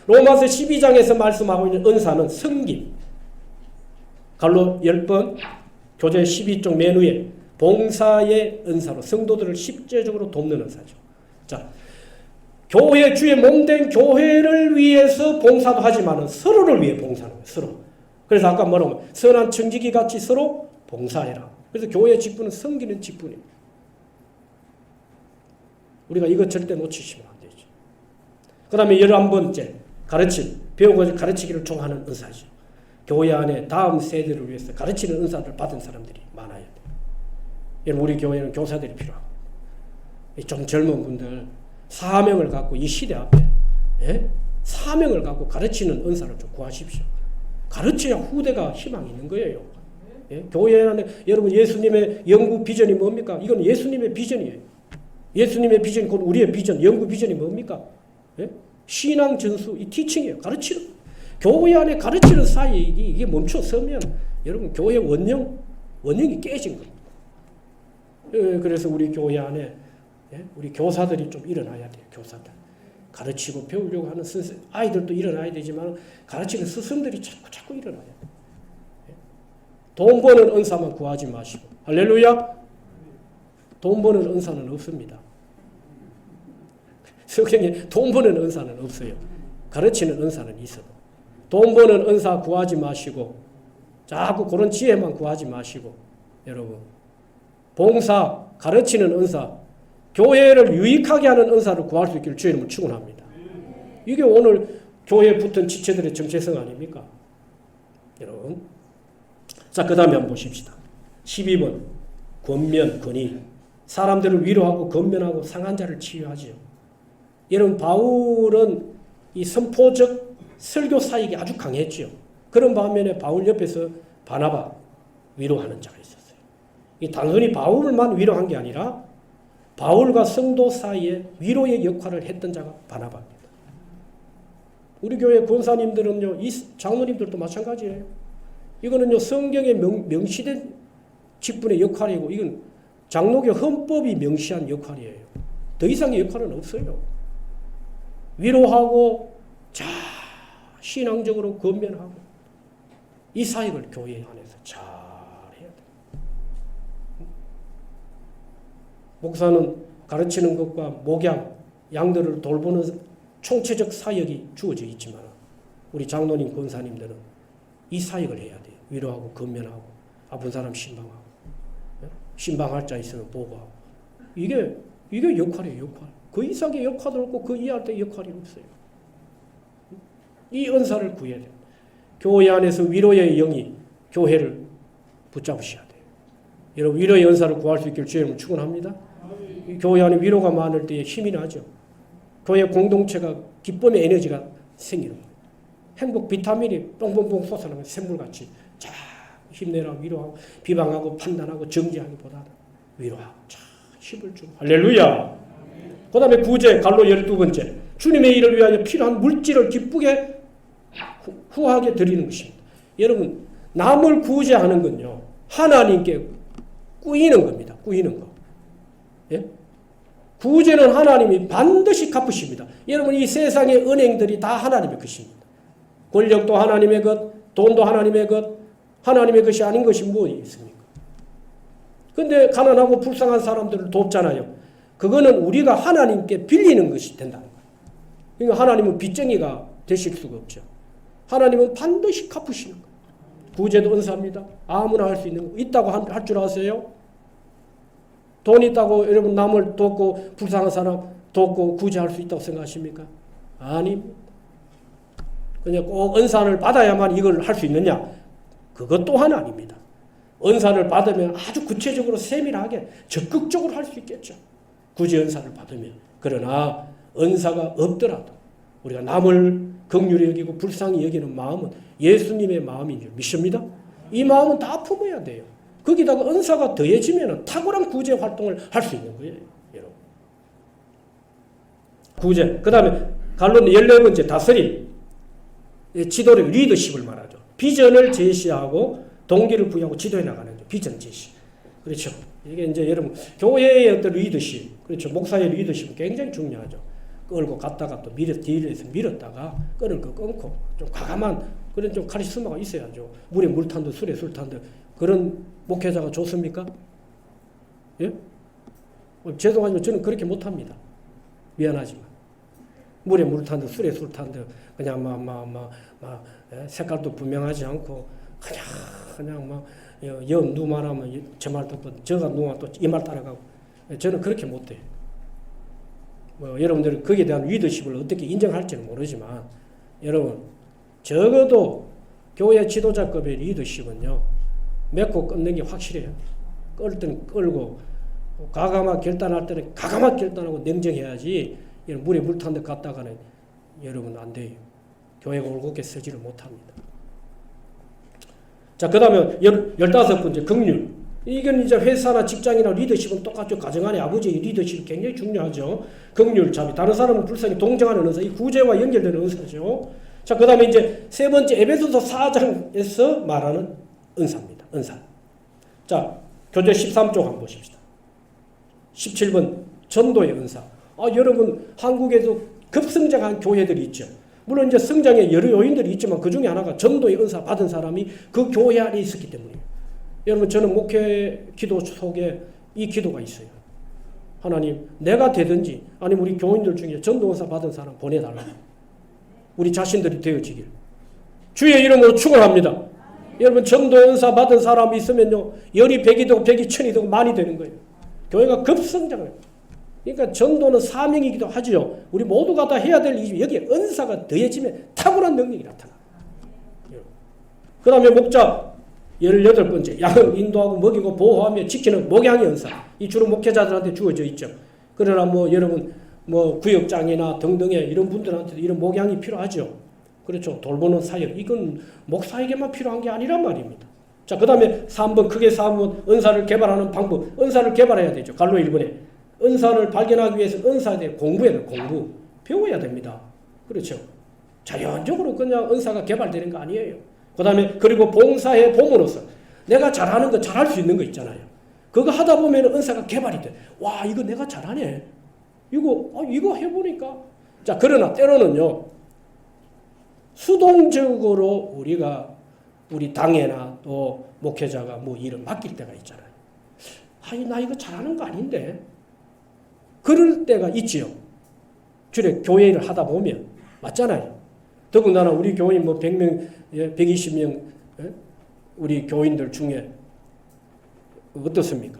로마서 12장에서 말씀하고 있는 은사는 섬김. 갈로 10번, 교재 12쪽 맨 위에 봉사의 은사로 성도들을 십제적으로 돕는 은사죠. 자, 교회 주의 몸된 교회를 위해서 봉사도 하지만 서로를 위해 봉사하는 거예요. 서로. 그래서 아까 뭐라고 선한 청지기 같이 서로 봉사해라. 그래서 교회 직분은 섬기는 직분입니다. 우리가 이거 절대 놓치시면 안 되죠. 그 다음에 11번째 가르침, 배우고 가르치기를 좋아하는 은사죠. 교회 안에 다음 세대를 위해서 가르치는 은사를 받은 사람들이 많아야 돼요. 여러분, 우리 교회는 교사들이 필요하고 좀 젊은 분들 사명을 갖고 이 시대 앞에 사명을 갖고 가르치는 은사를 좀 구하십시오. 가르쳐야 후대가 희망이 있는 거예요. 교회 안에 여러분 예수님의 영구 비전이 뭡니까? 이건 예수님의 비전이에요. 예수님의 비전이 곧 우리의 비전, 영구 비전이 뭡니까? 신앙 전수, 이 티칭이에요. 가르치는. 교회 안에 가르치는 사이에 이게 멈춰서면 여러분 교회 원형이 깨진 겁니다. 그래서 우리 교회 안에 우리 교사들이 좀 일어나야 돼요. 교사들. 가르치고 배우려고 하는 선생, 아이들도 일어나야 되지만 가르치는 스승들이 자꾸 일어나야 돼요. 돈 버는 은사만 구하지 마시고. 할렐루야. 돈 버는 은사는 없습니다. 성경에 돈 버는 은사는 없어요. 가르치는 은사는 있어도. 돈 버는 은사 구하지 마시고 자꾸 그런 지혜만 구하지 마시고 여러분 봉사, 가르치는 은사, 교회를 유익하게 하는 은사를 구할 수 있기를 주의 이름으로 축원합니다. 이게 오늘 교회에 붙은 지체들의 정체성 아닙니까? 여러분. 자, 그 다음에 한번 보십시다. 12번 권면, 권위. 사람들을 위로하고 권면하고 상한 자를 치유하지요. 여러분, 바울은 이 선포적 설교 사역이 아주 강했지요. 그런 반면에 바울 옆에서 바나바 위로하는 자가 있었어요. 이 단순히 바울만 위로한 게 아니라 바울과 성도 사이에 위로의 역할을 했던 자가 바나바입니다. 우리 교회 권사님들은요, 이 장로님들도 마찬가지예요. 이거는요, 성경에 명시된 직분의 역할이고, 이건 장로교 헌법이 명시한 역할이에요. 더 이상의 역할은 없어요. 위로하고, 신앙적으로 권면하고, 이 사역을 교회 안에서 잘 해야 돼요. 목사는 가르치는 것과 목양, 양들을 돌보는 총체적 사역이 주어져 있지만, 우리 장로님, 권사님들은 이 사역을 해야 돼요. 위로하고, 권면하고, 아픈 사람 신방하고, 신방할 자 있으면 보고하고. 이게 역할이에요, 역할. 그 이상의 역할도 없고, 그 이하의 역할이 없어요. 이 은사를 구해야 돼요. 교회 안에서 위로의 영이 교회를 붙잡으셔야 돼요. 여러분, 위로의 은사를 구할 수 있기를 주님을 축원합니다. 교회 안에 위로가 많을 때에 힘이 나죠. 교회 공동체가 기쁨의 에너지가 생기는 거예요. 행복 비타민이 뽕뽕뽕 솟아나면 샘물같이 자 힘내라 위로하고 비방하고 판단하고 정죄하기보다는 위로하고 자 힘을 주고 할렐루야. 그 다음에 구제 갈로 12번째 주님의 일을 위하여 필요한 물질을 기쁘게 후하게 드리는 것입니다. 여러분 남을 구제하는 건요 하나님께 꾸이는 겁니다. 꾸이는 거. 예? 구제는 하나님이 반드시 갚으십니다. 여러분 이 세상의 은행들이 다 하나님의 것입니다. 권력도 하나님의 것, 돈도 하나님의 것, 하나님의 것이 아닌 것이 무엇이 있습니까? 그런데 가난하고 불쌍한 사람들을 돕잖아요. 그거는 우리가 하나님께 빌리는 것이 된다는 거예요. 그러니까 하나님은 빚쟁이가 되실 수가 없죠. 하나님은 반드시 갚으시는 거예요. 구제도 은사입니다. 아무나 할 수 있는 거. 있다고 할 줄 아세요? 돈 있다고 여러분 남을 돕고 불쌍한 사람 돕고 구제할 수 있다고 생각하십니까? 아닙니다. 그냥 꼭 은사를 받아야만 이걸 할 수 있느냐? 그것 또한 아닙니다. 은사를 받으면 아주 구체적으로 세밀하게 적극적으로 할 수 있겠죠. 구제 은사를 받으면. 그러나 은사가 없더라도 우리가 남을 긍휼히 여기고 불쌍히 여기는 마음은 예수님의 마음인 줄 믿습니다. 이 마음은 다 품어야 돼요. 거기다가 은사가 더해지면 탁월한 구제 활동을 할 수 있는 거예요. 여러분. 구제. 그 다음에 갈로는 14번째 다스림. 지도력, 리더십을 말하죠. 비전을 제시하고 동기를 부여하고 지도해 나가는 거죠. 비전 제시. 그렇죠. 이게 이제 여러분 교회의 어떤 리더십, 그렇죠. 목사의 리더십은 굉장히 중요하죠. 끌고 갔다가 또 뒤에서 밀었다가 끈을 끊고 좀 과감한 그런 좀 카리스마가 있어야죠. 물에 물 탄 듯 술에 술 탄 듯 그런 목회자가 좋습니까? 예? 죄송하지만 저는 그렇게 못합니다. 미안하지만 물에 물 탄 듯 술에 술 탄 듯 그냥 색깔도 분명하지 않고 그냥 막 누 말하면 제 말 듣고 저가 누가 또 이 말 따라가고 저는 그렇게 못해요. 여러분들은 거기에 대한 리더십을 어떻게 인정할지는 모르지만 여러분 적어도 교회 지도자급의 리더십은요 맺고 끊는 게 확실해요. 끌 때는 끌고 과감하게 결단할 때는 과감하게 결단하고 냉정해야지 물에 물 탄 데 갔다가는 여러분 안 돼요. 교회가 올곧게 서지를 못합니다. 자, 그 다음에 15번째 긍휼. 이건 이제 회사나 직장이나 리더십은 똑같죠. 가정 안에 아버지의 리더십이 굉장히 중요하죠. 긍휼, 자비. 다른 사람은 불쌍히 동정하는 은사. 이 구제와 연결되는 은사죠. 자, 그 다음에 이제 세 번째 에베소서 4장에서 말하는 은사입니다. 은사. 자, 교재 13쪽 한번 보십시다. 17번 전도의 은사. 여러분 한국에도 급성장한 교회들이 있죠. 물론 이제 성장에 여러 요인들이 있지만 그 중에 하나가 전도의 은사 받은 사람이 그 교회 안에 있었기 때문이에요. 여러분 저는 목회 기도 속에 이 기도가 있어요. 하나님 내가 되든지 아니면 우리 교인들 중에 전도 은사 받은 사람 보내달라. 우리 자신들이 되어지길. 주의 이름으로 축원합니다. 여러분 전도 은사 받은 사람이 있으면요 열이 백이 되고 백이 천이 되고 만이 되는 거예요. 교회가 급성장을. 그러니까 전도는 사명이기도 하지요. 우리 모두가 다 해야 될 일이 여기에 은사가 더해지면 탁월한 능력이 나타나. 그 다음에 목자 18번째 양을 인도하고 먹이고 보호하며 지키는 목양의 은사. 이 주로 목회자들한테 주어져 있죠. 그러나 여러분 구역장이나 등등의 이런 분들한테도 이런 목양이 필요하죠. 그렇죠. 돌보는 사역. 이건 목사에게만 필요한 게 아니란 말입니다. 자, 그 다음에 3번 크게 3번 은사를 개발하는 방법. 은사를 개발해야 되죠. 갈로 1번에. 은사를 발견하기 위해서 은사에 대해 공부해야 돼요. 공부. 배워야 됩니다. 그렇죠. 자연적으로 그냥 은사가 개발되는 거 아니에요. 그 다음에 그리고 봉사해 봄으로써 내가 잘하는 거 잘할 수 있는 거 있잖아요. 그거 하다 보면 은사가 개발이 돼. 와 이거 내가 잘하네. 이거 해보니까. 자 그러나 때로는요. 수동적으로 우리가 우리 당회나 또 목회자가 일을 맡길 때가 있잖아요. 나 이거 잘하는 거 아닌데. 그럴 때가 있지요. 주로 교회 일을 하다 보면. 맞잖아요. 더군다나 우리 교인 100명, 120명 우리 교인들 중에 어떻습니까?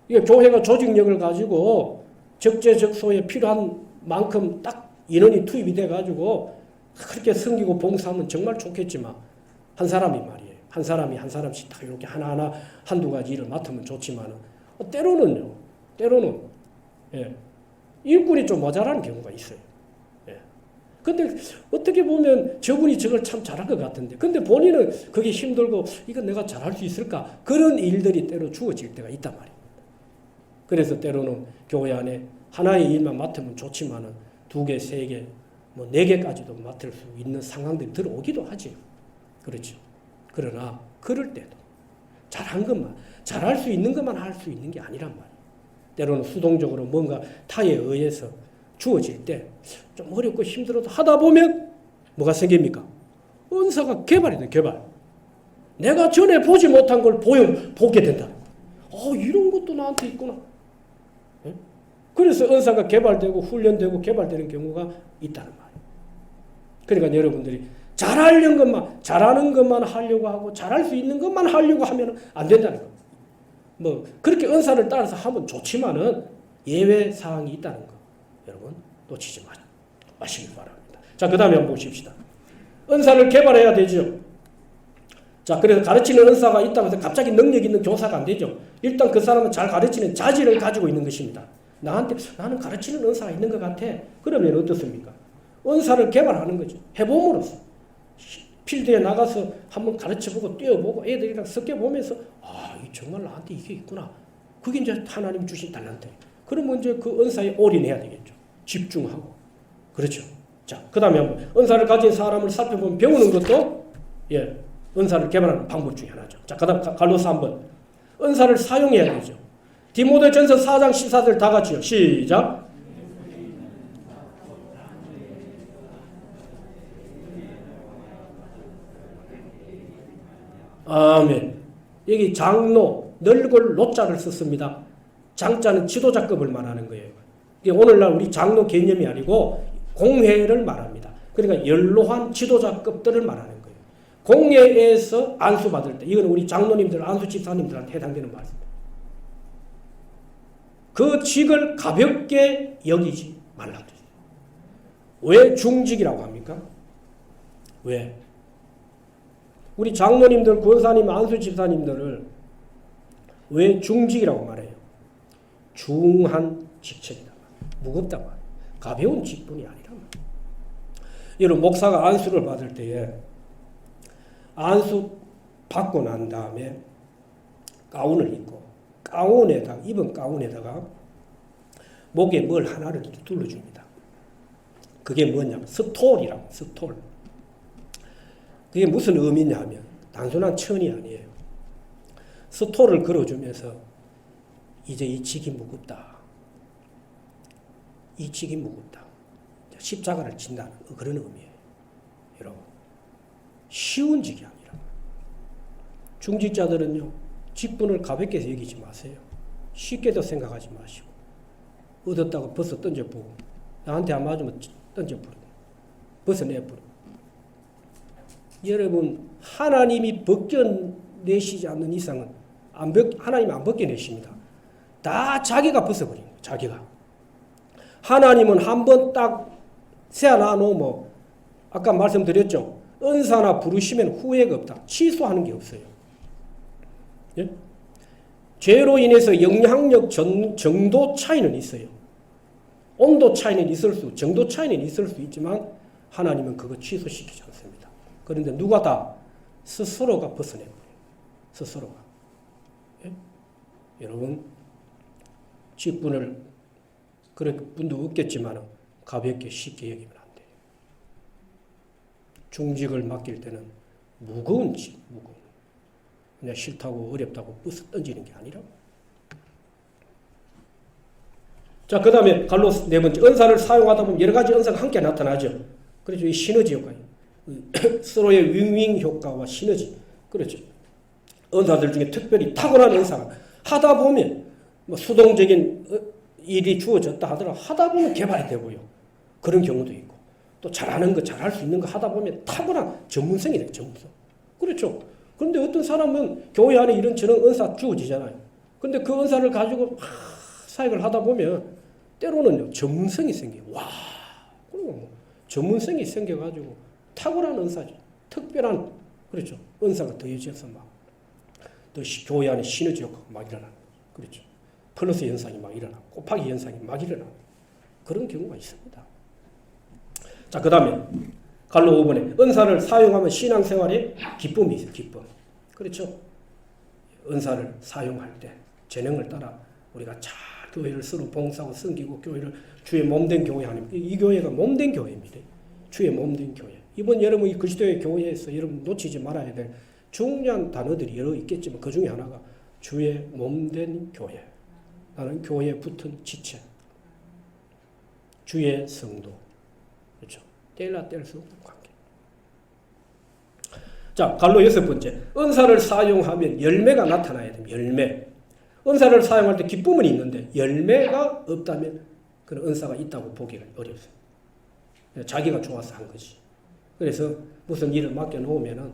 이게 교회가 조직력을 가지고 적재적소에 필요한 만큼 딱 인원이 투입이 돼가지고 그렇게 섬기고 봉사하면 정말 좋겠지만 한 사람이 말이에요. 한 사람씩 딱 이렇게 하나하나 한두 가지 일을 맡으면 좋지만 때로는 일꾼이 좀 모자라는 경우가 있어요. 근데 어떻게 보면 저분이 저걸 참 잘할 것 같은데 근데 본인은 그게 힘들고 이거 내가 잘할 수 있을까? 그런 일들이 때로 주어질 때가 있단 말입니다. 그래서 때로는 교회 안에 하나의 일만 맡으면 좋지만 2개, 3개, 4개까지도 맡을 수 있는 상황들이 들어오기도 하죠. 그렇죠. 그러나 그럴 때도 잘한 것만 잘할 수 있는 것만 할 수 있는 게 아니란 말이에요. 때로는 수동적으로 뭔가 타에 의해서 주어질 때 좀 어렵고 힘들어도 하다 보면 뭐가 생깁니까? 은사가 개발이 돼. 개발. 내가 전에 보지 못한 걸 보게 된다. 이런 것도 나한테 있구나. 네? 그래서 은사가 개발되고 훈련되고 개발되는 경우가 있다는 말이에요. 그러니까 여러분들이 잘하는 것만 하려고 하고 잘할 수 있는 것만 하려고 하면 안 된다는 거. 그렇게 은사를 따라서 하면 좋지만은 예외 사항이 있다는 거. 여러분 놓치지 마시기 바랍니다. 자, 그 다음에 한번 보십시다. 은사를 개발해야 되죠. 자, 그래서 가르치는 은사가 있다고 해서 갑자기 능력 있는 교사가 안 되죠. 일단 그 사람은 잘 가르치는 자질을 가지고 있는 것입니다. 나는 가르치는 은사가 있는 것 같아. 그러면 어떻습니까? 은사를 개발하는 거죠. 해봄으로써. 필드에 나가서 한번 가르쳐보고 뛰어보고 애들이랑 섞여보면서 정말 나한테 이게 있구나. 그게 이제 하나님 주신 달란트. 그러면 이제 그 은사에 올인해야 되겠죠. 집중하고. 그렇죠. 자, 그 다음에 은사를 가진 사람을 살펴보면 배우는 것도 은사를 개발하는 방법 중에 하나죠. 자, 그 다음 갈로스 한번. 은사를 사용해야 되죠. 디모데전서 4장 14절 다 같이요. 시작. 아멘. 여기 장로, 널골 노자를 썼습니다. 장자는 지도자급을 말하는 거예요. 이게 오늘날 우리 장로 개념이 아니고 공회를 말합니다. 그러니까 연로한 지도자급들을 말하는 거예요. 공회에서 안수받을 때, 이건 우리 장로님들, 안수 집사님들한테 해당되는 말입니다. 그 직을 가볍게 여기지 말라고 했어요. 왜 중직이라고 합니까? 왜? 우리 장로님들, 권사님, 안수 집사님들을 왜 중직이라고 말해요? 중한 직책이다. 무겁다고 말해요. 가벼운 직분이 아니라 말이에요. 여러분, 목사가 안수를 받을 때에 안수 받고 난 다음에 가운을 입고 입은 가운에다가 목에 뭘 하나를 둘러줍니다. 그게 뭐냐면 스톨이라고, 스톨. 그게 무슨 의미냐 하면 단순한 천이 아니에요. 스톨을 걸어주면서 이제 이 직이 무겁다. 이 직이 무겁다. 십자가를 진다는 그런 의미예요. 여러분, 쉬운 직이 아니라. 중직자들은요, 직분을 가볍게 여기지 마세요. 쉽게도 생각하지 마시고, 얻었다고 벌써 던져보고, 나한테 안 맞으면 던져버리고, 벗어내버리고. 여러분, 하나님이 벗겨내시지 않는 이상은 하나님이 안 벗겨내십니다. 다 자기가 벗어버린 거예요. 자기가. 하나님은 한번 딱 세워놔 놓으면, 아까 말씀드렸죠. 은사나 부르시면 후회가 없다. 취소하는 게 없어요. 예? 죄로 인해서 영향력 정도 차이는 있어요. 온도 차이는 있을 정도 차이는 있을 수 있지만 하나님은 그거 취소시키지 않습니다. 그런데 누가 다 스스로가 벗어내버려요. 스스로가. 예? 여러분, 직분을 그럴 분도 없겠지만 가볍게 쉽게 여기면 안 돼요. 중직을 맡길 때는 무거운 직, 무거운. 그냥 싫다고 어렵다고 부스 던지는 게 아니라. 자, 그 다음에 갈로스 네 번째, 은사를 사용하다 보면 여러 가지 은사가 함께 나타나죠. 그렇죠. 이 시너지 효과, 서로의 윙윙 효과와 시너지. 그렇죠. 은사들 중에 특별히 타고난 은사가 하다 보면 뭐 수동적인 일이 주어졌다 하더라도 하다 보면 개발이 되고요. 그런 경우도 있고, 또 잘하는 거, 잘할 수 있는 거 하다 보면 타고난 전문성이 돼요. 전문성. 그렇죠. 그런데 어떤 사람은 교회 안에 이런 저런 은사 주어지잖아요. 근데 그 은사를 가지고 사역을 하다 보면 때로는요, 전문성이 생겨요. 와, 전문성이 생겨가지고 탁월한 은사죠. 특별한, 그렇죠. 은사가 더해져서 또 교회 안에 시너지 효과가 막 일어나는 거죠. 그렇죠. 플러스 현상이 막 일어나고, 곱하기 현상이 막 일어나고, 그런 경우가 있습니다. 자, 그 다음에 갈로 5번에 은사를 사용하면 신앙생활에 기쁨이 있어요. 기쁨. 그렇죠. 은사를 사용할 때 재능을 따라 우리가 잘 교회를 서로 봉사하고 섬기고 교회를 주의 몸된 교회 아닙니까? 이 교회가 몸된 교회입니다. 주의 몸된 교회. 이번 여러분 이 그리스도의 교회에서 여러분 놓치지 말아야 될 중요한 단어들이 여러 있겠지만 그 중에 하나가 주의 몸된 교회. 나는 교회에 붙은 지체. 주의 성도. 그렇죠. 뗄라 뗄 수 없는 관계. 자, 갈로 6번째. 은사를 사용하면 열매가 나타나야 됩니다. 열매. 은사를 사용할 때 기쁨은 있는데 열매가 없다면 그런 은사가 있다고 보기가 어렵습니다. 자기가 좋아서 한 거지. 그래서 무슨 일을 맡겨놓으면은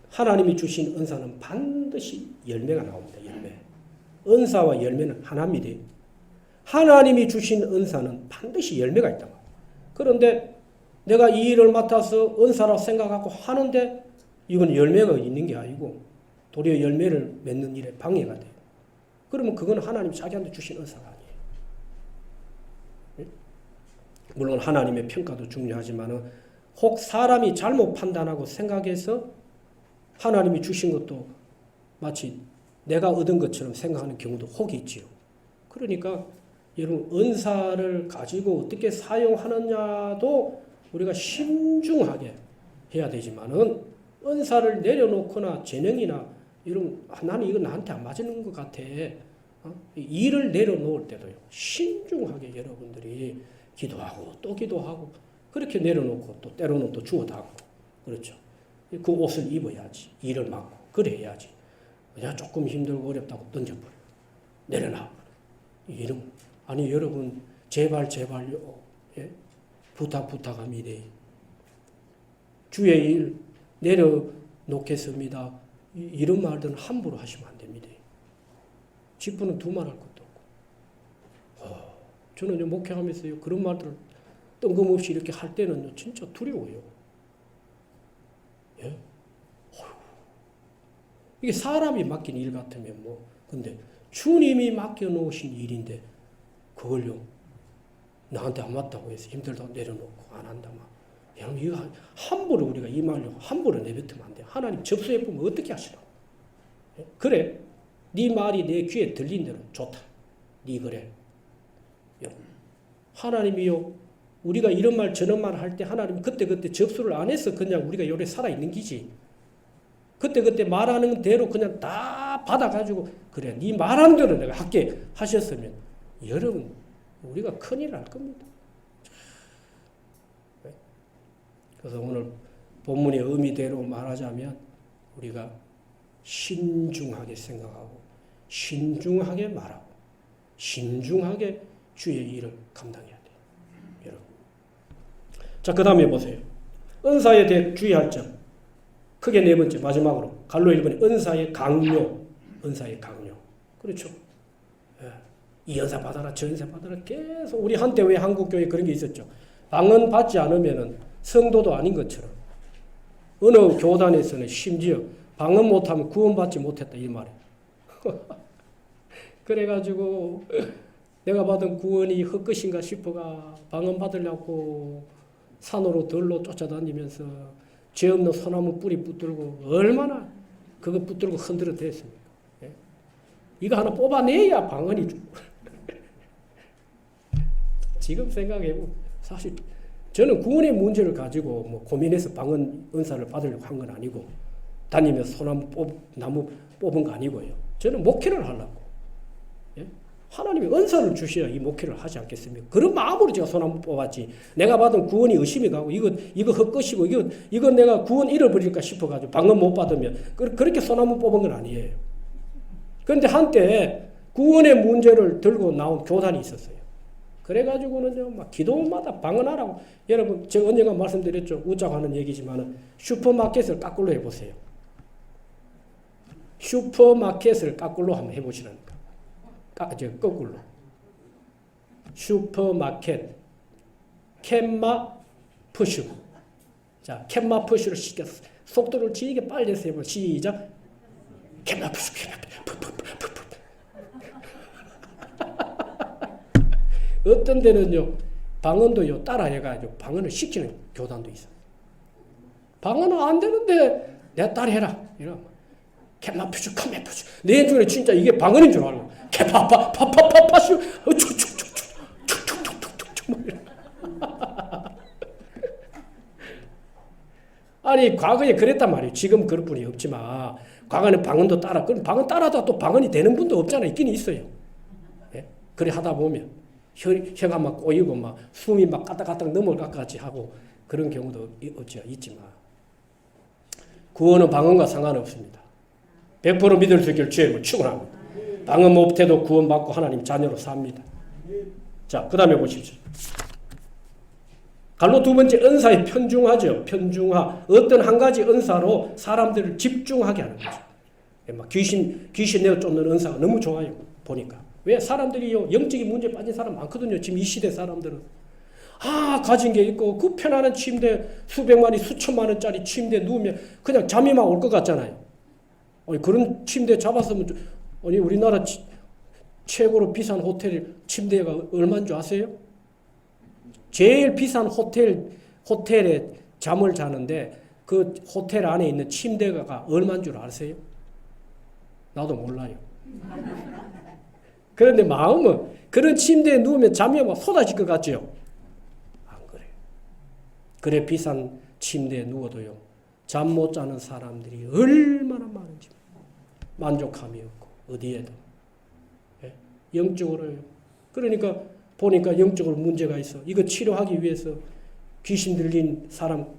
하나님이 주신 은사는 반드시 열매가 나옵니다. 열매. 은사와 열매는 하나입니다. 하나님이 주신 은사는 반드시 열매가 있다. 그런데 내가 이 일을 맡아서 은사라고 생각하고 하는데 이건 열매가 있는 게 아니고 도리어 열매를 맺는 일에 방해가 돼요. 그러면 그건 하나님이 자기한테 주신 은사가 아니에요. 물론 하나님의 평가도 중요하지만 혹 사람이 잘못 판단하고 생각해서 하나님이 주신 것도 마치 내가 얻은 것처럼 생각하는 경우도 혹이 있지요. 그러니까 여러분 은사를 가지고 어떻게 사용하느냐도 우리가 신중하게 해야 되지만은 은사를 내려놓거나 재능이나 이런 나는 이거 나한테 안 맞는 것 같아. 일을 내려놓을 때도요. 신중하게 여러분들이 기도하고 또 기도하고 그렇게 내려놓고 또 때로는 또 주워 담고 그렇죠. 그 옷을 입어야지. 일을 맡고 그래야지. 그냥 조금 힘들고 어렵다고 던져버려. 내려놔. 이런 아니 여러분 제발요. 예? 부탁합니다. 주의 일 내려놓겠습니다. 이런 말들은 함부로 하시면 안 됩니다. 직분은 두말할 것도 없고. 저는 목회하면서요 그런 말들을 뜬금없이 이렇게 할 때는 진짜 두려워요. 예? 이게 사람이 맡긴 일 같으면 뭐 근데 주님이 맡겨놓으신 일인데 그걸요 나한테 안 맞다고 해서 힘들다고 내려놓고 안 한다 막. 여러분 이거 함부로 우리가 이 말로 함부로 내뱉으면 안 돼. 하나님 접수해 보면 어떻게 하시나? 예? 그래 네 말이 내 귀에 들린 대로 좋다. 네 그래. 여러분 하나님이요 우리가 이런 말 저런 말 할 때 하나님 그때 접수를 안 해서 그냥 우리가 요래 살아 있는 기지. 그때 말하는 대로 그냥 다 받아가지고 그래 네 말하는 대로 내가 할게 하셨으면 여러분 우리가 큰일 날 겁니다. 그래서 오늘 본문의 의미대로 말하자면 우리가 신중하게 생각하고 신중하게 말하고 신중하게 주의 일을 감당해야 돼요. 여러분. 자, 그 다음에 보세요. 은사에 대해 주의할 점. 크게 네 번째 마지막으로 갈로 1번에 은사의 강요. 은사의 강요. 그렇죠. 예. 이 은사 받아라 저 은사 받아라 계속 우리 한때 왜 한국교회 그런 게 있었죠. 방언 받지 않으면은 성도도 아닌 것처럼 어느 교단에서는 심지어 방언 못하면 구원받지 못했다 이 말이에요. 그래가지고 내가 받은 구원이 헛것인가 싶어가 방언 받으려고 산으로 들로 쫓아다니면서 죄 없는 소나무 뿌리 붙들고 얼마나 그거 붙들고 흔들어 댔습니까? 예? 이거 하나 뽑아내야 방언이 지금 생각해보면 사실 저는 구원의 문제를 가지고 뭐 고민해서 방언 은사를 받으려고 한 건 아니고 다니면서 나무 뽑은 거 아니고요. 저는 목회를 하려고. 예? 하나님이 은사를 주셔야 이 목회를 하지 않겠습니까? 그런 마음으로 제가 소나무 뽑았지. 내가 받은 구원이 의심이 가고 이거 헛것이고 이거 내가 구원 잃어버릴까 싶어가지고 방언 못 받으면 그렇게 소나무 뽑은 건 아니에요. 그런데 한때 구원의 문제를 들고 나온 교단이 있었어요. 그래가지고는요, 막 기도마다 방언하라고. 여러분, 제가 언젠가 말씀드렸죠. 웃자고 하는 얘기지만은 슈퍼마켓을 까꿀로 해보세요. 슈퍼마켓을 까꿀로 한번 해보시라니까. 거꾸로. 슈퍼마켓. 캔마 푸슈. 자, 캔마 푸슈를 시켰어. 속도를 지게 빨리 해서 해보세요. 시작. 캔마 푸슈, 캔마 푸슈. 어떤 데는요, 방언도요, 따라해가지고 방언을 시키는 교단도 있어요. 방언은 안 되는데, 내가 따라해라. 이러면, 개마푸슈, 카메푸슈. 내 중에 진짜 이게 방언인 줄 알고, 개파파파파파파슈, 축축축축축축축축축. 아니, 과거에 그랬단 말이에요. 지금 그럴 분이 없지만, 과거에는 방언도 따라, 그럼 방언 따라도 또 방언이 되는 분도 없잖아요. 있긴 있어요. 예? 그래 하다 보면. 혀가 막 꼬이고 막 숨이 막 까딱까딱 넘어갈 것 같이 하고 그런 경우도 있지만 구원은 방언과 상관없습니다. 100% 믿을 수 있기를 주의 이름으로 축원합니다. 방언 못해도 구원받고 하나님 자녀로 삽니다. 자, 그 다음에 보십시오. 갈로 두 번째 은사에 편중하죠. 편중하. 어떤 한 가지 은사로 사람들을 집중하게 하는 거죠. 막 귀신 내어 쫓는 은사가 너무 좋아요. 보니까. 왜? 사람들이요, 영적인 문제에 빠진 사람 많거든요. 지금 이 시대 사람들은. 가진 게 있고 그 편안한 침대 수백만이 수천만 원짜리 침대 누우면 그냥 잠이 막 올 것 같잖아요. 그런 침대 잡았으면 우리나라 최고로 비싼 호텔 침대가 얼마인 줄 아세요? 제일 비싼 호텔에 잠을 자는데 그 호텔 안에 있는 침대가 얼마인 줄 아세요? 나도 몰라요. 그런데 마음은 그런 침대에 누우면 잠이 막 쏟아질 것 같죠? 안 그래요. 그래 비싼 침대에 누워도요. 잠 못 자는 사람들이 얼마나 많은지 만족감이 없고 어디에도. 예? 영적으로요. 그러니까 보니까 영적으로 문제가 있어. 이거 치료하기 위해서 귀신 들린 사람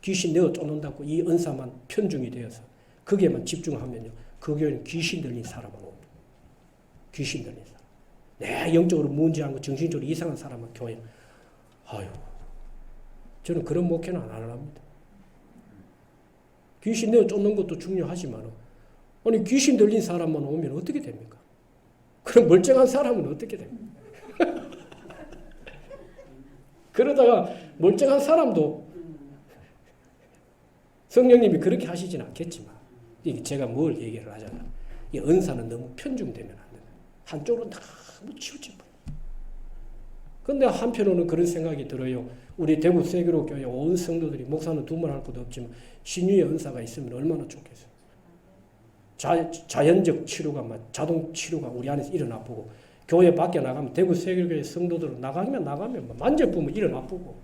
귀신 내어 쫓는다고 이 은사만 편중이 되어서 거기에만 집중하면요. 그 교회는 귀신 들린 사람은 옵니다. 귀신 들린 사람. 영적으로 문제한 거 정신적으로 이상한 사람은 교회. 저는 그런 목회는 안 합니다. 귀신 내어 쫓는 것도 중요하지만 귀신 들린 사람만 오면 어떻게 됩니까? 그럼 멀쩡한 사람은 어떻게 됩니까? 그러다가 멀쩡한 사람도 성령님이 그렇게 하시진 않겠지만 제가 뭘 얘기를 하잖아요. 이 은사는 너무 편중되면 안 됩니다. 한쪽으로 너무 치우쳐버려요. 그런데 한편으로는 그런 생각이 들어요. 우리 대구 세계로교회 온 성도들이 목사는 두말할 것도 없지만 신유의 은사가 있으면 얼마나 좋겠어요. 자연적 치료가 자동 치료가 우리 안에서 일어나 보고 교회 밖에 나가면 대구 세계교회 성도들은 나가면 만져보면 일어나 보고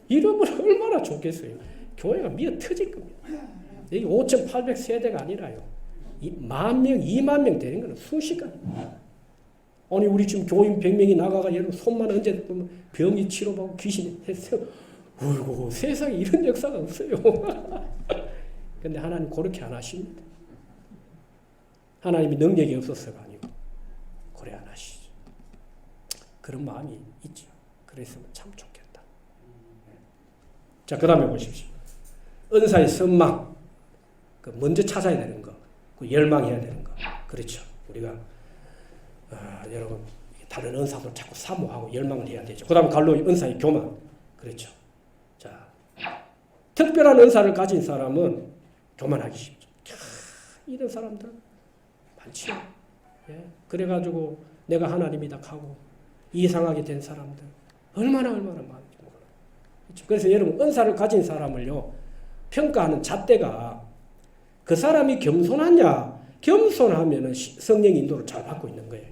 이러면 얼마나 좋겠어요. 교회가 미어 터질 겁니다. 여기 5,800세대가 아니라요. 10,000명, 20,000명 되는 거는 순식간에. 아니 우리 지금 교인 100명이 나가가 여러분 손만 얹어 보면 병이 치료받고 귀신이 했어요. 어이구 세상에 이런 역사가 없어요. 근데 하나님 그렇게 안 하십니다. 하나님이 능력이 없었어가 아니고 그래 안 하시죠. 그런 마음이 있죠. 그랬으면 참 좋겠다. 자, 그 다음에 보십시오. 은사의 선망. 먼저 찾아야 되는 거. 열망해야 되는 거. 그렇죠. 우리가 여러분 다른 은사도 자꾸 사모하고 열망을 해야 되죠. 그 다음에 갈로 은사의 교만. 그렇죠. 자, 특별한 은사를 가진 사람은 교만하기 쉽죠. 이런 사람들 많지요. 예? 그래가지고 내가 하나님이다 하고 이상하게 된 사람들 얼마나 많은지 몰라요. 그렇죠? 그래서 여러분 은사를 가진 사람을요 평가하는 잣대가 그 사람이 겸손하냐 겸손하면은 성령 인도를 잘 받고 있는 거예요.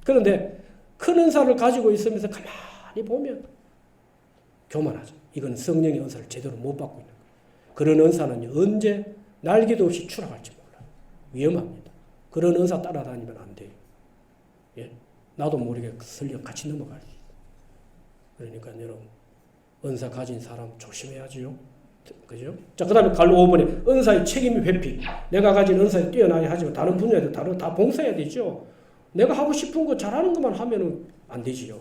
그런데 큰 은사를 가지고 있으면서 가만히 보면 교만하죠. 이건 성령의 은사를 제대로 못 받고 있는 거예요. 그런 은사는 언제 날개도 없이 추락할지 몰라요. 위험합니다. 그런 은사 따라다니면 안 돼요. 예? 나도 모르게 설령 같이 넘어갈 수 있어요. 그러니까 여러분 은사 가진 사람 조심해야지요. 그죠? 자, 그 다음에 갈로 5번에 은사의 책임이 회피. 내가 가진 은사에 뛰어나야 하지만 다른 분야에도 다 봉사해야 되죠. 내가 하고 싶은 거 잘하는 것만 하면은 안 되지요.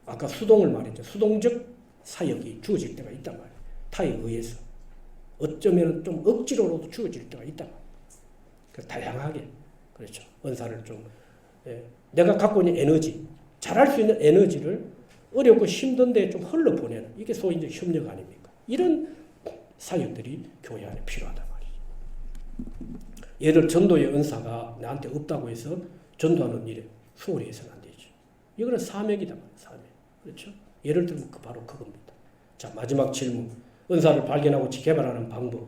아까 수동을 말했죠. 수동적 사역이 주어질 때가 있단 말이에요. 타에 의해서. 어쩌면 좀 억지로라도 주어질 때가 있단 말이에요. 그래서 다양하게. 그렇죠. 은사를 좀, 내가 갖고 있는 에너지, 잘할 수 있는 에너지를 어렵고 힘든 데 좀 흘러보내는, 이게 소위 이제 협력 아닙니까? 이런 사역들이 교회 안에 필요하단 말이죠. 예를 전도의 은사가 나한테 없다고 해서 전도하는 일에 소홀히 해서는 안 되죠. 이거는 사명이다 말이에요. 사명. 그렇죠? 예를 들면 바로 그겁니다. 자, 마지막 질문. 은사를 발견하고 개발하는 방법.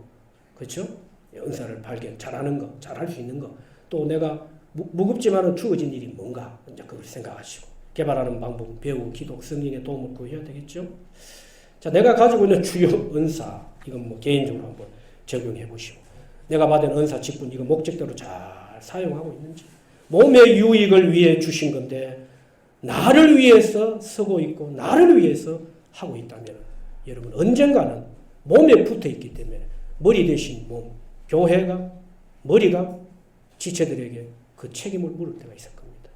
그렇죠? 은사를 발견, 잘하는 거, 잘할 수 있는 거. 또 내가 무겁지만은 주어진 일이 뭔가 이제 그걸 생각하시고 개발하는 방법, 배우고 기도, 성령의 도움을 구해야 되겠죠. 자, 내가 가지고 있는 주요 은사, 이건 뭐 개인적으로 한번 적용해 보시고, 내가 받은 은사 직분, 이거 목적대로 잘 사용하고 있는지, 몸의 유익을 위해 주신 건데 나를 위해서 쓰고 있고 나를 위해서 하고 있다면 여러분 언젠가는 몸에 붙어 있기 때문에 머리 대신 몸, 교회가, 머리가 지체들에게 그 책임을 물을 때가 있을 겁니다.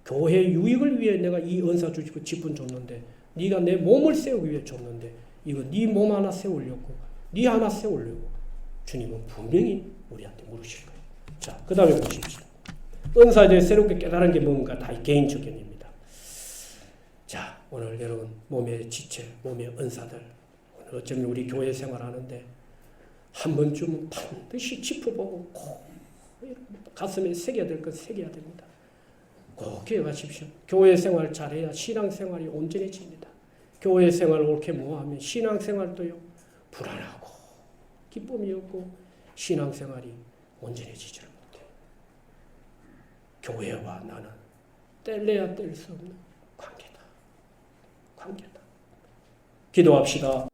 교회 유익을 위해 내가 이 은사 주시고 직분 줬는데 네가 내 몸을 세우기 위해 줬는데 이거 네 몸 하나 세우려고 네 하나 세우려고 주님은 분명히 우리한테 물으실 거예요. 자, 그 다음에 보십시오. 은사에 대해 새롭게 깨달은 게 뭔가 다 개인적인입니다. 자, 오늘 여러분 몸의 지체, 몸의 은사들 오늘 어쩌면 우리 교회 생활하는데 한 번쯤은 반드시 짚어보고 꼭 가슴에 새겨야 될 건 새겨야 됩니다. 꼭 기억하십시오. 교회 생활 잘해야 신앙 생활이 온전해집니다. 교회 생활 옳게 모하면 신앙 생활도요 불안하고 기쁨이 없고 신앙 생활이 온전해지지 못해요. 교회와 나는 뗄래야 뗄 수 없는 관계다. 기도합시다.